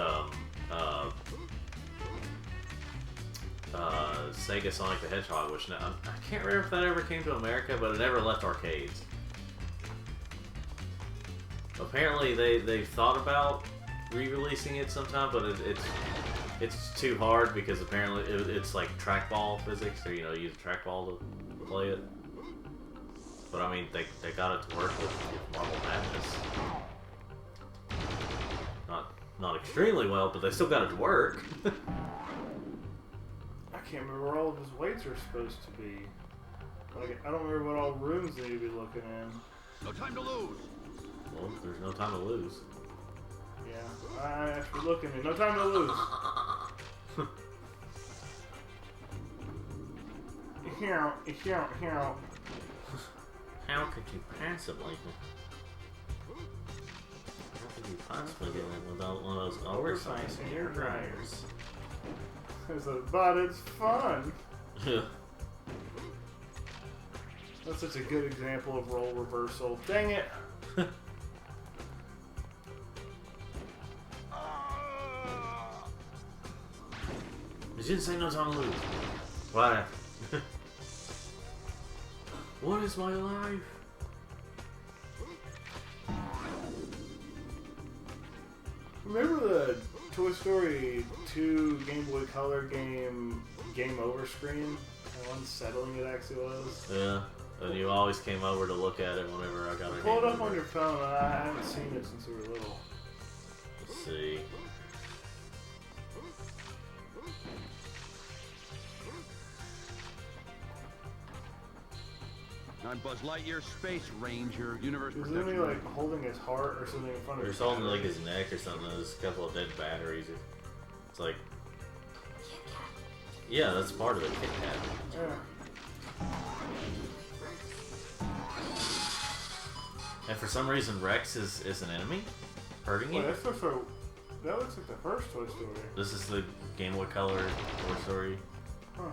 A: Sega Sonic the Hedgehog, which I can't remember if that ever came to America, but it never left arcades. Apparently they've thought about re-releasing it sometime, but it's too hard because apparently it's like trackball physics, or you use a trackball to play it. But I mean, they got it to work with Marble Madness. Not extremely well, but they still got it to work.
B: I can't remember where all of his weights are supposed to be. Like, I don't remember what all rooms they need to be looking in.
C: No time to lose.
A: Well, there's no time to lose.
B: Yeah, I have to look in it. No time to lose. Here.
A: How could you possibly? How could you possibly get in without one of those oversized hair dryers?
B: But it's fun.
A: Yeah.
B: That's such a good example of role reversal. Dang it!
A: You didn't say no time to lose. What? What is my life?
B: Remember the Toy Story 2 Game Boy Color game Over screen? How unsettling it actually was.
A: Yeah. And you always came over to look at it whenever I got a
B: Pull it
A: Game
B: up
A: Over.
B: on your phone. I haven't seen it since we were little.
A: Let's see.
C: I'm Buzz Lightyear, Space Ranger, Universe
B: Is
C: Protection.
B: he like holding his heart or something in front of
A: Or
B: his
A: just holding
B: head?
A: like his neck or something. There's a couple of dead batteries. It's like, yeah, that's part of it. Kit Kat.
B: Yeah.
A: And for some reason, Rex is an enemy, hurting
B: Wait,
A: you.
B: that looks like the first Toy Story.
A: This is the Game Boy Color Toy Story.
B: Huh.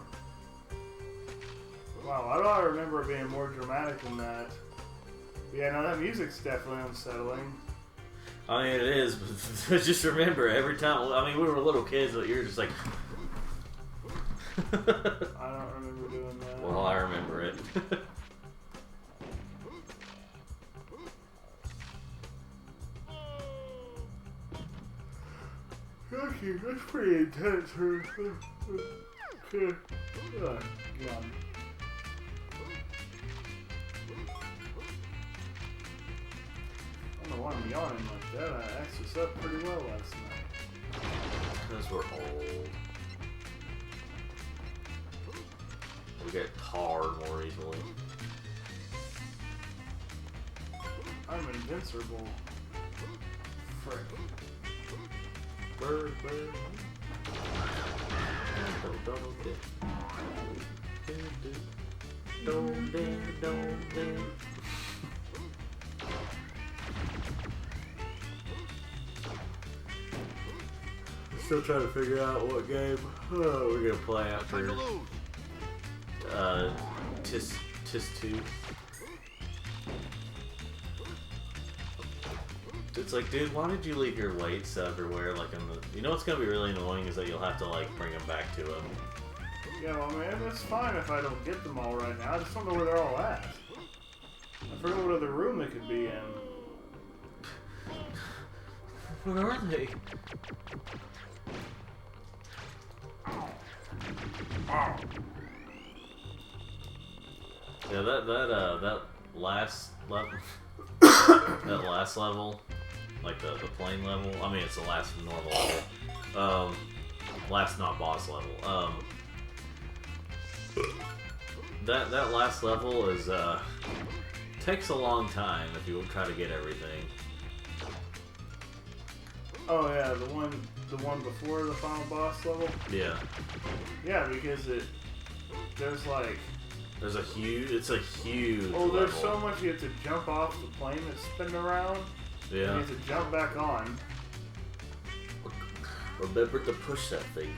B: Wow, I don't remember it being more dramatic than that. Yeah, no, that music's definitely unsettling.
A: I mean, it is, but just remember, every time, I mean, we were little kids, but you're just like...
B: I don't remember doing that.
A: Well, I remember it.
B: Okay, that's pretty intense. Okay. God. I don't know why I'm yawning like that. I actually slept pretty well last night.
A: Because we're old. We get tired more easily.
B: I'm invincible. Frick.
A: Bird. Still trying to figure out what game we're gonna play after
C: Time to lose.
A: Tis 2. It's like, dude, why did you leave your weights everywhere? Like in the, you know what's gonna be really annoying is that you'll have to like bring them back to him.
B: Yeah, well, man, it's fine if I don't get them all right now. I just don't know where they're all at. I forget what other room they could be in.
A: Where are they? Yeah, that last level, that last level, like the plane level. I mean, it's the last normal level. Last not boss level. That last level is takes a long time if you try to get everything.
B: Oh yeah, the one before the final boss level.
A: Yeah.
B: Yeah, because there's like,
A: There's a huge. It's a huge.
B: oh, there's
A: level.
B: so much you have to jump off the plane that's spinning around. And
A: Yeah.
B: you have to jump back on.
A: Remember to push that thing.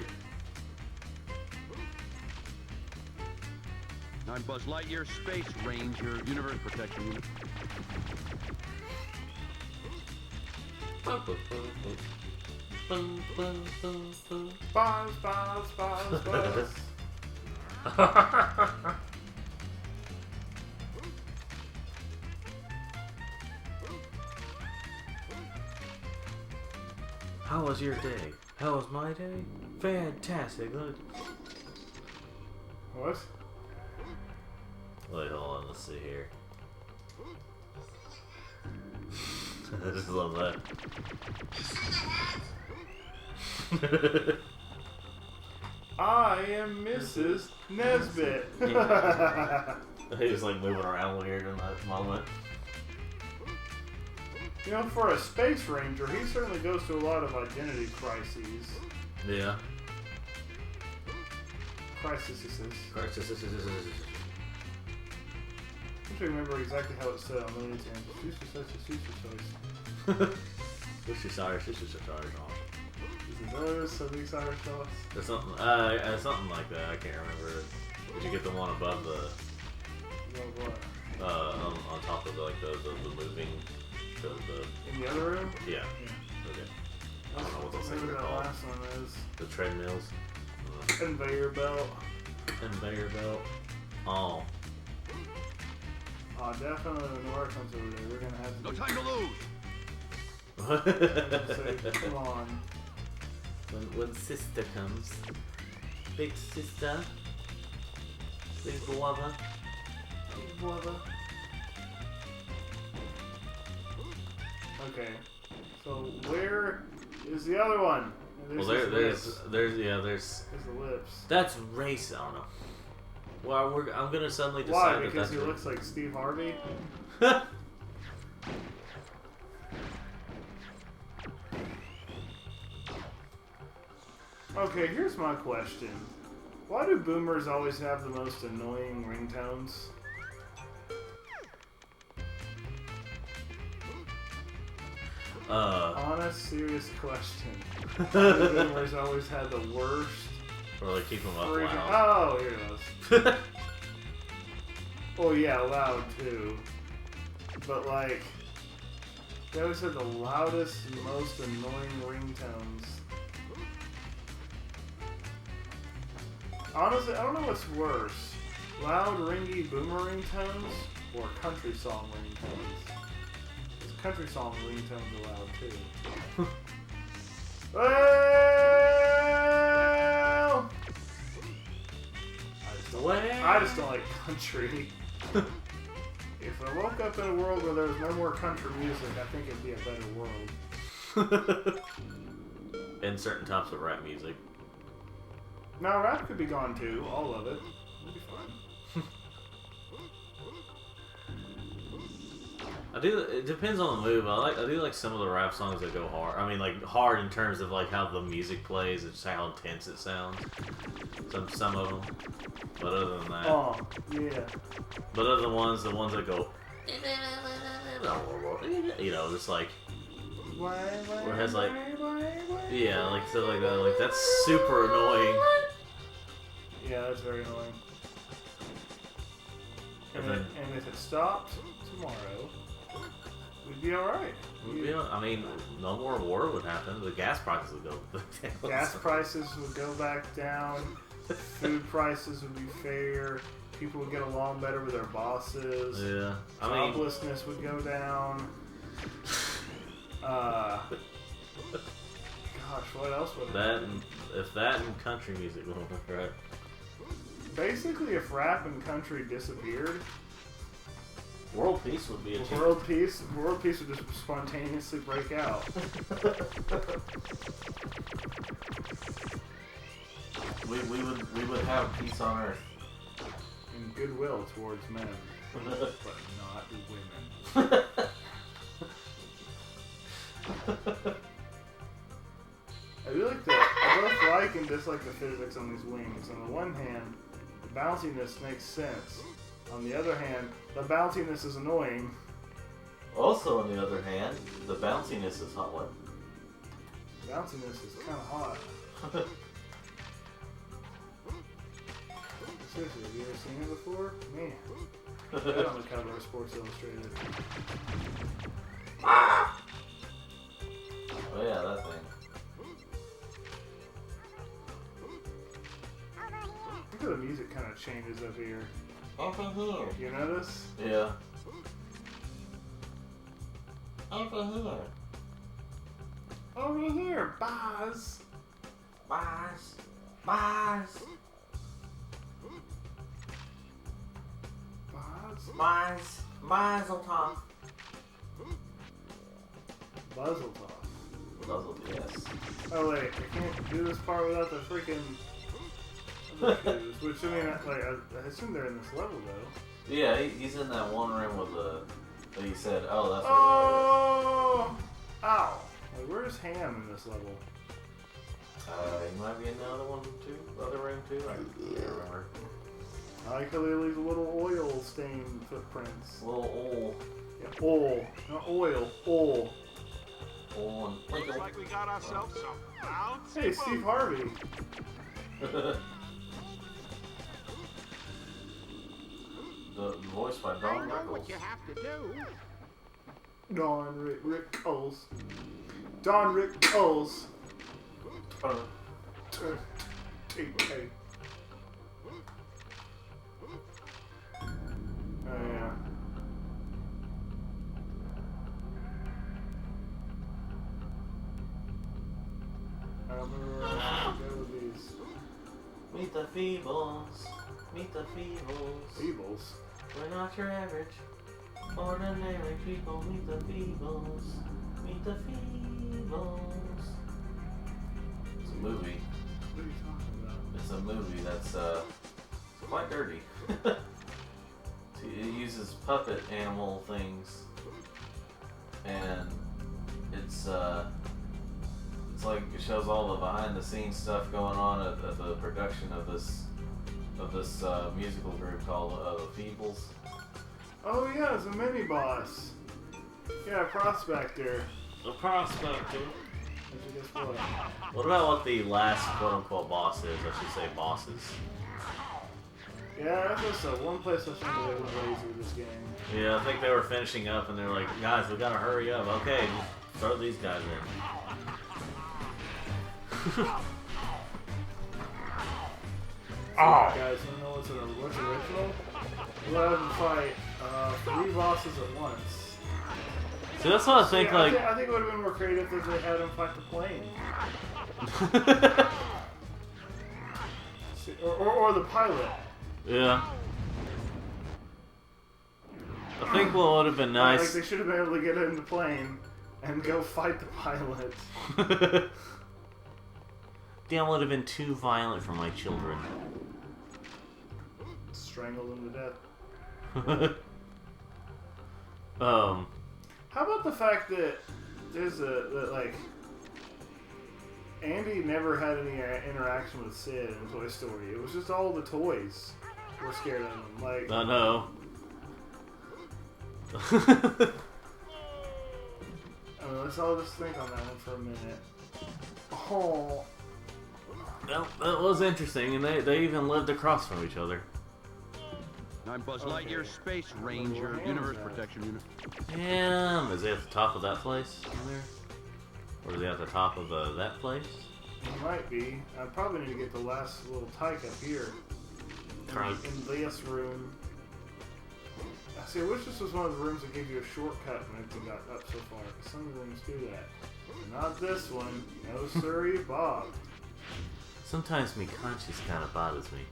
C: I'm Buzz Lightyear, Space Ranger, Universe Protection Unit.
B: Buzz, buzz, buzz, buzz.
A: How was your day? How was my day? Fantastic.
B: What?
A: Wait, hold on. Let's see here. I just love that.
B: I am Mrs. Nesbit.
A: He was like moving around weird in that moment.
B: You know, for a space ranger, he certainly goes through a lot of identity crises.
A: Yeah.
B: Crises. I don't remember exactly how it said on the Nintendo.
A: Sushi sauce.
B: Something sour sauce.
A: Or something. Something like that. I can't remember. Did you get the one above the
B: What?
A: On top of like the moving, the
B: In the other room?
A: yeah.
B: Yeah.
A: Okay. I don't know what those things
B: Whatever
A: are
B: that
A: called.
B: last one is.
A: The treadmills.
B: Conveyor belt.
A: Conveyor belt. Oh.
B: Oh, definitely when Nora comes over there, we're gonna have to
C: No time to lose.
B: say, come on.
A: when sister comes. Big sister. Big brother.
B: Big brother. Okay. So where is the other one?
A: Well,
B: There's
A: there's
B: There's the lips.
A: that's race. I don't know. Well, I'm gonna suddenly decide
B: Why?
A: that
B: Because
A: that's
B: he looks like Steve Harvey? Okay, here's my question. Why do boomers always have the most annoying ringtones? Honest, serious question. Why do boomers always have the worst?
A: Or like keep them up
B: freaking-
A: loud.
B: Oh, here it goes. Oh yeah, loud too. But like, they always had the loudest, most annoying ringtones. Honestly, I don't know what's worse. Loud, ringy, boomer ringtones or country song ringtones. 'Cause country song ringtones are loud too. Well, I just don't like country. If I woke up in a world where there was no more country music, I think it'd be a better world.
A: And certain types of rap music.
B: Now, rap could be gone too, all of it. It'd be fine.
A: It depends on the mood. I do like some of the rap songs that go hard. I mean, like hard in terms of like how the music plays and just how intense it sounds. Some of them. But other than that,
B: Oh, yeah.
A: but other than the ones that go, you know, just like
B: Where
A: it has like, yeah, like stuff like that. Like that's super annoying.
B: Yeah, that's very annoying.
A: And
B: And,
A: then-
B: and if it stopped tomorrow, we'd be alright.
A: I mean, no more war would happen. The gas prices would go down.
B: Gas prices would go back down. Food prices would be fair. People would get along better with their bosses.
A: Yeah, I mean,
B: Joblessness would go down. Gosh, what else would
A: if that and country music went right.
B: Basically, if rap and country disappeared,
A: World peace would be a
B: world peace would just spontaneously break out.
A: We would have peace on Earth.
B: And goodwill towards men, but not women. I both like and dislike the physics on these wings. On the one hand, the bounciness makes sense. On the other hand, the bounciness is annoying.
A: Also, on the other hand, the bounciness is hot. What?
B: Bounciness is kind of hot. Seriously, have you ever seen it before? Man. Right on the cover of Sports Illustrated.
A: Oh yeah, that thing.
B: Look how the music kind of changes up here.
A: Over here.
B: You notice?
A: Yeah. Over here.
B: Over here, Buzz.
A: Bars. Bars.
B: Buzz?
A: Bars. Bars on top.
B: Buzzletop.
A: Muzzle, yes.
B: Oh wait, I can't do this part without the freaking other shoes. Which I mean, I assume they're in this level though.
A: Yeah, he's in that one room with the. That he said, oh, that's.
B: Oh! Ow! Like, where's Ham in this level?
A: He might be in the other one too. The other room too. I can't remember.
B: I like how they leave little oil stain footprints.
A: Little oil.
B: Yeah, oil, not oil. Oil.
A: Oil and
D: Looks like we got ourselves some bouncy
B: Hey, Steve Harvey.
A: The voice voiced by
E: I
A: Don
E: know what
A: Rickles.
E: you have to do.
B: Rick Coles. Don Rick Coles. TK. Oh yeah. I don't remember where I was going to go with these.
A: Meet the Feebles. Meet the Feebles.
B: Feebles.
A: We're not your average, ordinary people. Meet the Feebles. Meet the Feebles. It's a movie.
B: What are you talking about?
A: It's a movie that's quite dirty. It uses puppet animal things, and it's like it shows all the behind the scenes stuff going on at the production of this musical group called the Feebles.
B: Oh yeah, it's a mini boss. Yeah, Prospector.
A: The Prospector.
B: Did you guess what?
A: What about what the last quote unquote boss is? I should say bosses.
B: Yeah, that's just one place I think they were lazy with this game.
A: Yeah, I think they were finishing up and they're like, guys, we gotta hurry up. Okay, just throw these guys in.
B: Oh. Guys, you know what's original? We'll have them fight 3 bosses at once.
A: See, that's what I think, like...
B: I think it would have been more creative if they had them fight the plane. See, or the pilot.
A: Yeah. I think what would have been nice...
B: Like, they should have been able to get in the plane and go fight the pilot.
A: Damn, would have been too violent for my children.
B: Strangle them to death.
A: How
B: about the fact that there's like Andy never had any interaction with Sid in Toy Story. It was just all the toys were scared of him. Like
A: I know.
B: Let's all just think on that one for a minute. Oh.
A: Well, that was interesting, and they even lived across from each other.
C: I'm Buzz Lightyear, Space Ranger, Universe Protection Unit.
A: Damn, is he at the top of that place in there? Or is he at the top of that place?
B: It might be. I probably need to get the last little tyke up here. In this room. See, I wish this was one of the rooms that gave you a shortcut when it got up so far, because some rooms do that. But not this one. No sirree, Bob.
A: Sometimes me conscience kind of bothers me.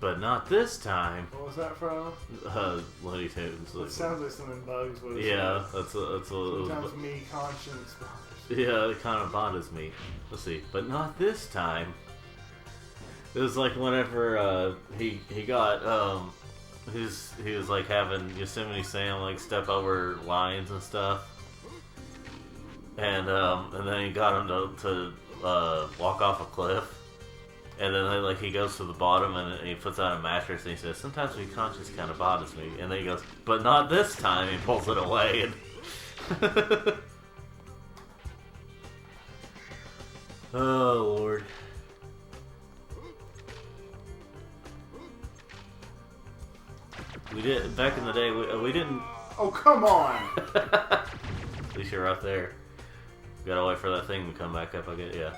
A: But not this time.
B: What was that from?
A: Looney Tunes.
B: It sounds like something Bugs would have
A: Yeah,
B: said.
A: that's a
B: Sometimes me conscience bothers me.
A: Yeah, it kind of bothers me. Let's see. But not this time. It was like whenever he got he was like having Yosemite Sam like step over lines and stuff, and then he got him to walk off a cliff, and then like he goes to the bottom and he puts out a mattress and he says, "Sometimes my conscience kind of bothers me," and then he goes, "But not this time." He pulls it away and. Oh Lord. We did back in the day. We didn't.
B: Oh come on!
A: At least you're right there. Gotta wait for that thing to come back up. I get yeah.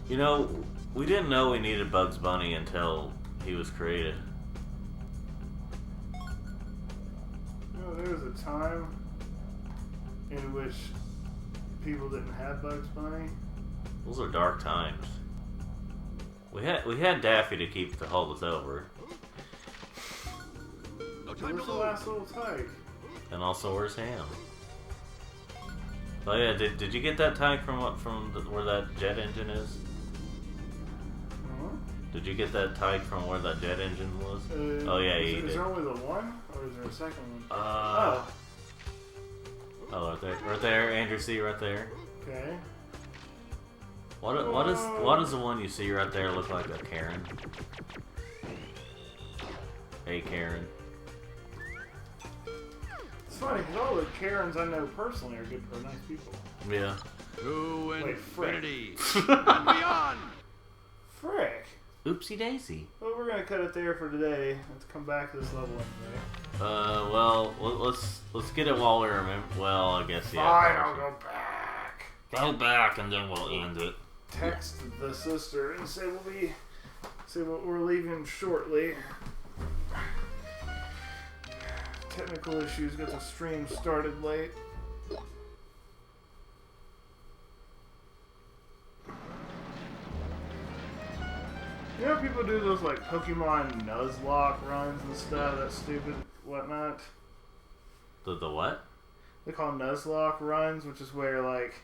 A: You know, we didn't know we needed Bugs Bunny until he was created.
B: You know, there was a time in which people didn't have Bugs Bunny.
A: Those are dark times. We had Daffy to hold us over.
B: Where's the last little tyke?
A: And also, where's Ham? Oh yeah, did you get that tyke from where that jet engine is?
B: Huh?
A: Did you get that tyke from where that jet engine was? Oh yeah, you did.
B: Is there only the one, or is there a second one?
A: Oh, right there, Andrew. See right there.
B: Okay.
A: What does the one you see right there look like? A Karen? Hey Karen.
B: It's funny because all the Karens I know personally are nice people.
A: Yeah.
C: To
B: Wait, frick.
C: infinity and beyond.
B: Frick!
A: Oopsie daisy.
B: Well, we're gonna cut it there for today. Let's come back to this level anyway.
A: Well, let's get it while we remember. Well, I guess yeah.
B: Fine, I'll go back.
A: Go back and then we'll end it.
B: Text the sister and say we're leaving shortly. Technical issues. Got the stream started late. You know people do those like Pokemon Nuzlocke runs and stuff, that stupid whatnot?
A: The what?
B: They call Nuzlocke runs, which is where like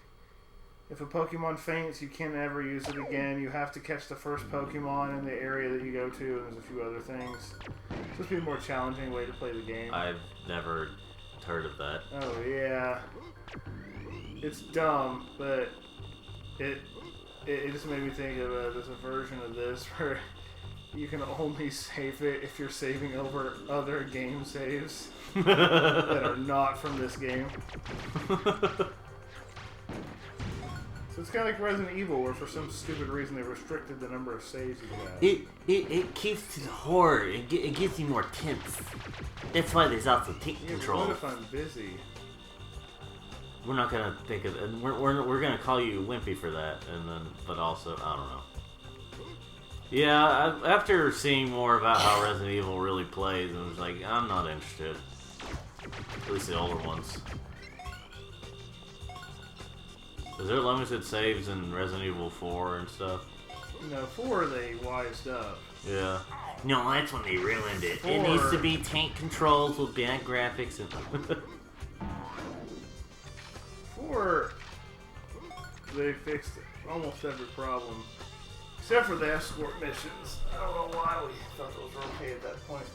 B: if a Pokemon faints you can't ever use it again. You have to catch the first Pokemon in the area that you go to, and there's a few other things. It's supposed to be a more challenging way to play the game.
A: I've never heard of that.
B: Oh yeah. It's dumb, but it just made me think of there's a version of this where you can only save it if you're saving over other game saves that are not from this game. So it's kind of like Resident Evil, where for some stupid reason they restricted the number of saves you can have.
A: It keeps the horror. It gives you more tense. That's why there's also tank control.
B: What if I'm busy?
A: We're not gonna think of, and we're gonna call you Wimpy for that, and then, but also I don't know. Yeah, after seeing more about how Resident Evil really plays, I was like, I'm not interested. At least the older ones. Is there limited saves in Resident Evil 4 and stuff?
B: No, 4 they wised up.
A: Yeah. No, that's when they ruined it.
B: 4.
A: It needs to be tank controls with bad graphics and.
B: 4, they fixed almost every problem. Except for the escort missions. I don't know why we thought those were okay at that point.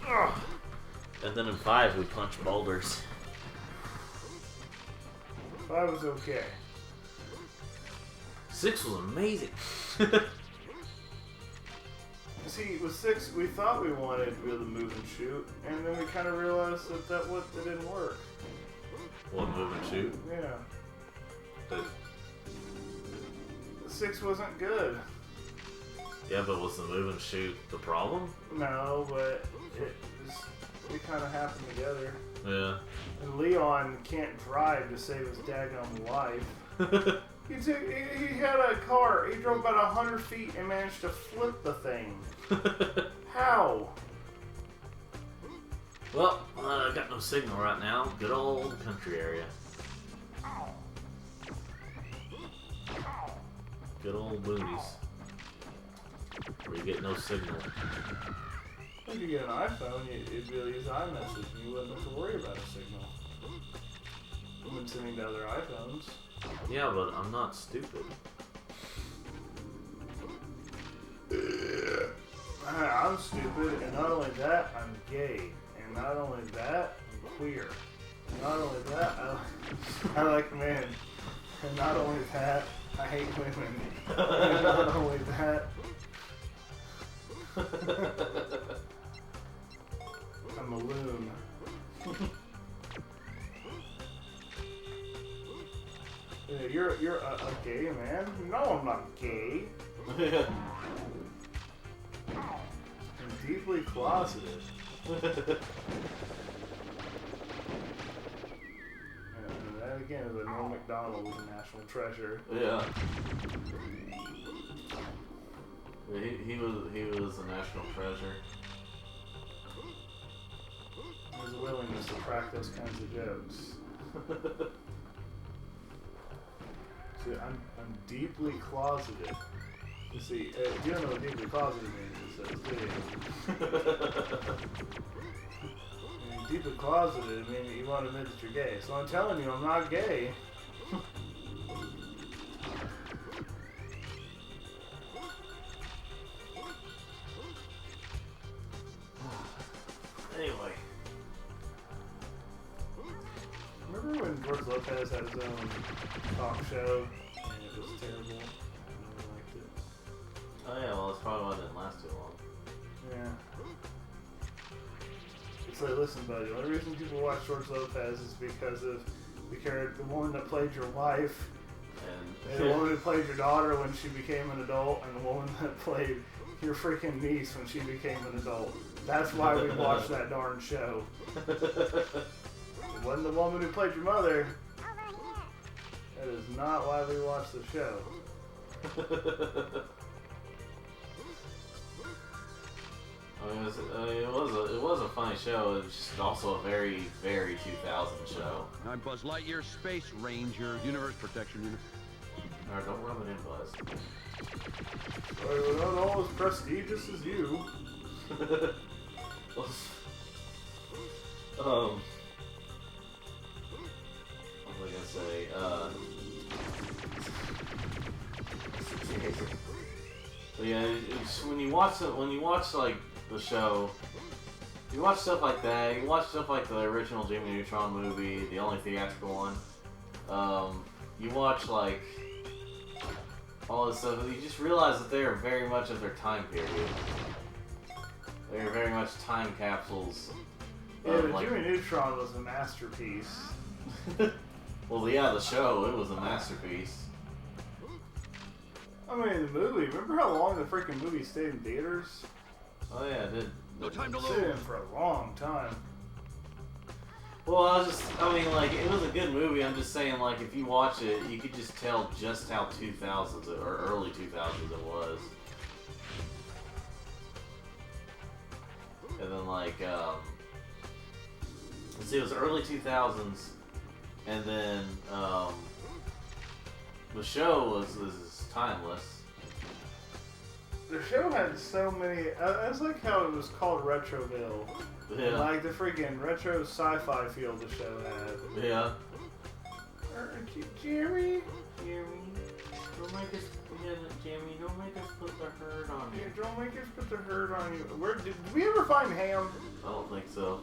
B: Ugh.
A: And then in 5 we punch boulders.
B: 5 was okay.
A: 6 was amazing.
B: See, with 6, we thought we wanted to be able to move and shoot, and then we kind of realized that that didn't work.
A: What, move and shoot?
B: Yeah.
A: But,
B: 6 wasn't good.
A: yeah, but was the move and shoot the problem?
B: No, but it kind of happened together.
A: Yeah.
B: And Leon can't drive to save his daggone life. He had a car. He drove about 100 feet and managed to flip the thing. How?
A: Well, I got no signal right now. Good old country area. Good old boonies. Where you get no signal.
B: If you get an iPhone, it'd be able to use iMessage and you wouldn't have to worry about a signal. When sending to other iPhones.
A: Yeah, but I'm not stupid.
B: I'm stupid, and not only that, I'm gay. And not only that, I'm queer. And not only that, I like men. And not only that, I hate women. And not only that, I'm a loon. You're a gay man? No, I'm not gay. I'm deeply closeted. And that again is a Norm Macdonald was a national treasure.
A: Yeah. He was a national treasure.
B: His willingness to crack those kinds of jokes. See, I'm deeply closeted. You see, if you don't know what deeply closeted means, it says deeply closeted, I mean you want to admit that you're gay. So I'm telling you, I'm not gay.
A: Anyway.
B: Remember when George Lopez had his own talk show and it was terrible? I really liked it.
A: Oh yeah, well that's probably why it didn't last too long.
B: Yeah. It's like, listen, buddy, the only reason people watch George Lopez is because of the woman that played your wife. The woman who played your daughter when she became an adult, and the woman that played your freaking niece when she became an adult. That's why we watched that darn show. It wasn't the woman who played your mother. That is not why we watched the show.
A: It was a funny show. It was just also a very, very 2000 show.
C: I'm Buzz Lightyear, Space Ranger, Universe Protection Unit.
A: Alright, don't rub it in, Buzz.
B: We're not all as prestigious as you.
A: What was I gonna say? So yeah, it's, when you watch like the show, you watch stuff like that. You watch stuff like the original Jimmy Neutron movie, the only theatrical one. You watch like all this stuff, and you just realize that they are very much of their time period. They are very much time capsules.
B: Yeah, but Jimmy Neutron was a masterpiece.
A: Well, yeah, the show, it was a masterpiece.
B: I mean, the movie, remember how long the freaking movie stayed in theaters?
A: Oh yeah, it did.
C: No time to
B: It stayed in
C: lose.
B: for a long time.
A: Well, I mean, like, it was a good movie. I'm just saying, like, if you watch it, you could just tell just how 2000s or early 2000s it was. And then, like, let's see, it was early 2000s, and then, the show was timeless.
B: The show had so many. That's like how it was called Retroville.
A: Yeah.
B: Like the freaking retro sci-fi feel the show had.
A: Yeah.
B: Jerry?
A: Don't make us, Jimmy, don't make us put the hurt on
B: Yeah,
A: you.
B: don't make us put the hurt on you. Where did we ever find Ham?
A: I don't think so.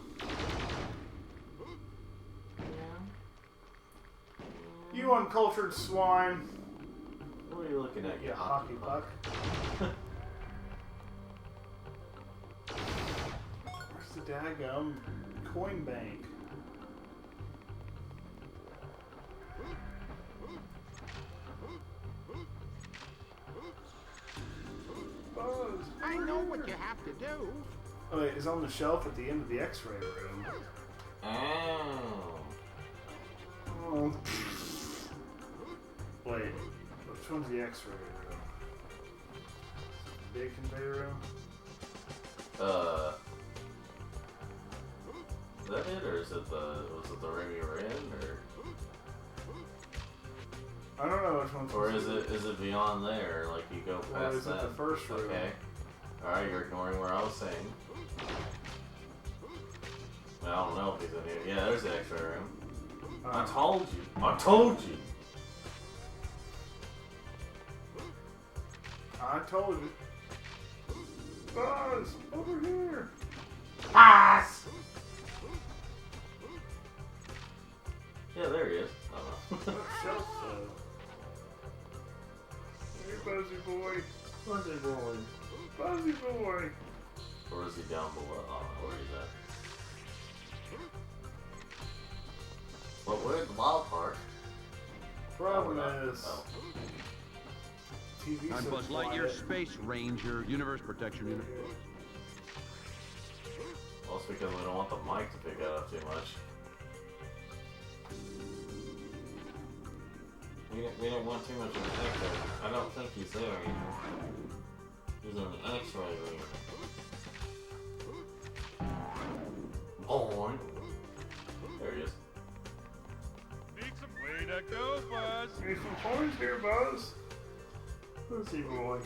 B: You uncultured swine.
A: What are you looking at,
B: You hockey puck. Where's the daggum coin bank? Buzz,
E: I know what you have to do.
B: oh, wait, it's on the shelf at the end of the X-ray room.
A: Oh.
B: Oh. Wait, which one's the X-ray room? Big conveyor room?
A: Is that it, or is it was it the room you were in, or?
B: I don't know which one's.
A: Or is it beyond there? Like you go past
B: Or is it
A: that?
B: the first room?
A: Okay. All right, you're ignoring where I was saying. I don't know if he's in here. Yeah, there's the X-ray room. I told you. I told you.
B: I told you. Buzz, over here.
A: Pass. Yeah, there he is.
B: What shelf though? Hey, Buzzy boy.
A: Where's he going?
B: Buzzy boy.
A: Or is he down below? Oh, where is that? Well, we're at the wild part.
B: Problem
A: Oh, we're not.
B: is,
A: Oh.
B: TV's
C: I'm
B: so
C: Buzz Lightyear,
B: quiet.
C: Space Ranger, Universe Protection Unit.
A: Well, it's because we don't want the mic to pick that up too much. We don't want too much of an echo. I don't think he's there anymore. He's in the X-ray room. Boy. There he is.
C: Need some way to go, Buzz.
B: Need some coins here, Buzz. Buzzy boy.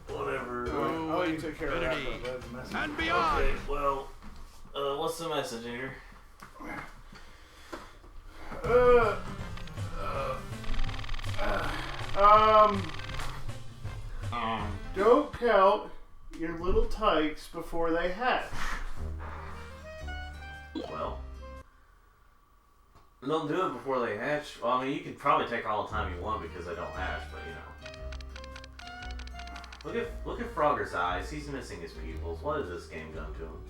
A: Whatever.
B: Oh, you took care of that.
C: infinity.
B: But that's a message.
C: And beyond.
A: Okay, well, what's the message here?
B: Don't count your little tykes before they hatch.
A: Well, don't do it before they hatch. Well, I mean, you could probably take all the time you want because they don't hatch, but you know. Look at Frogger's eyes. He's missing his pupils. What has this game done to him?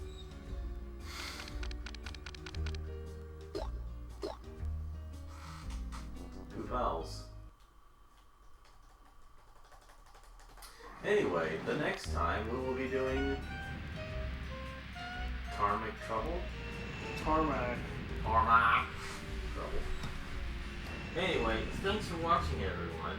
A: Poop owls. Anyway, the next time we will be doing Tarmac Trouble.
B: Tarmac.
A: Tarmac Trouble. Anyway, thanks for watching, everyone.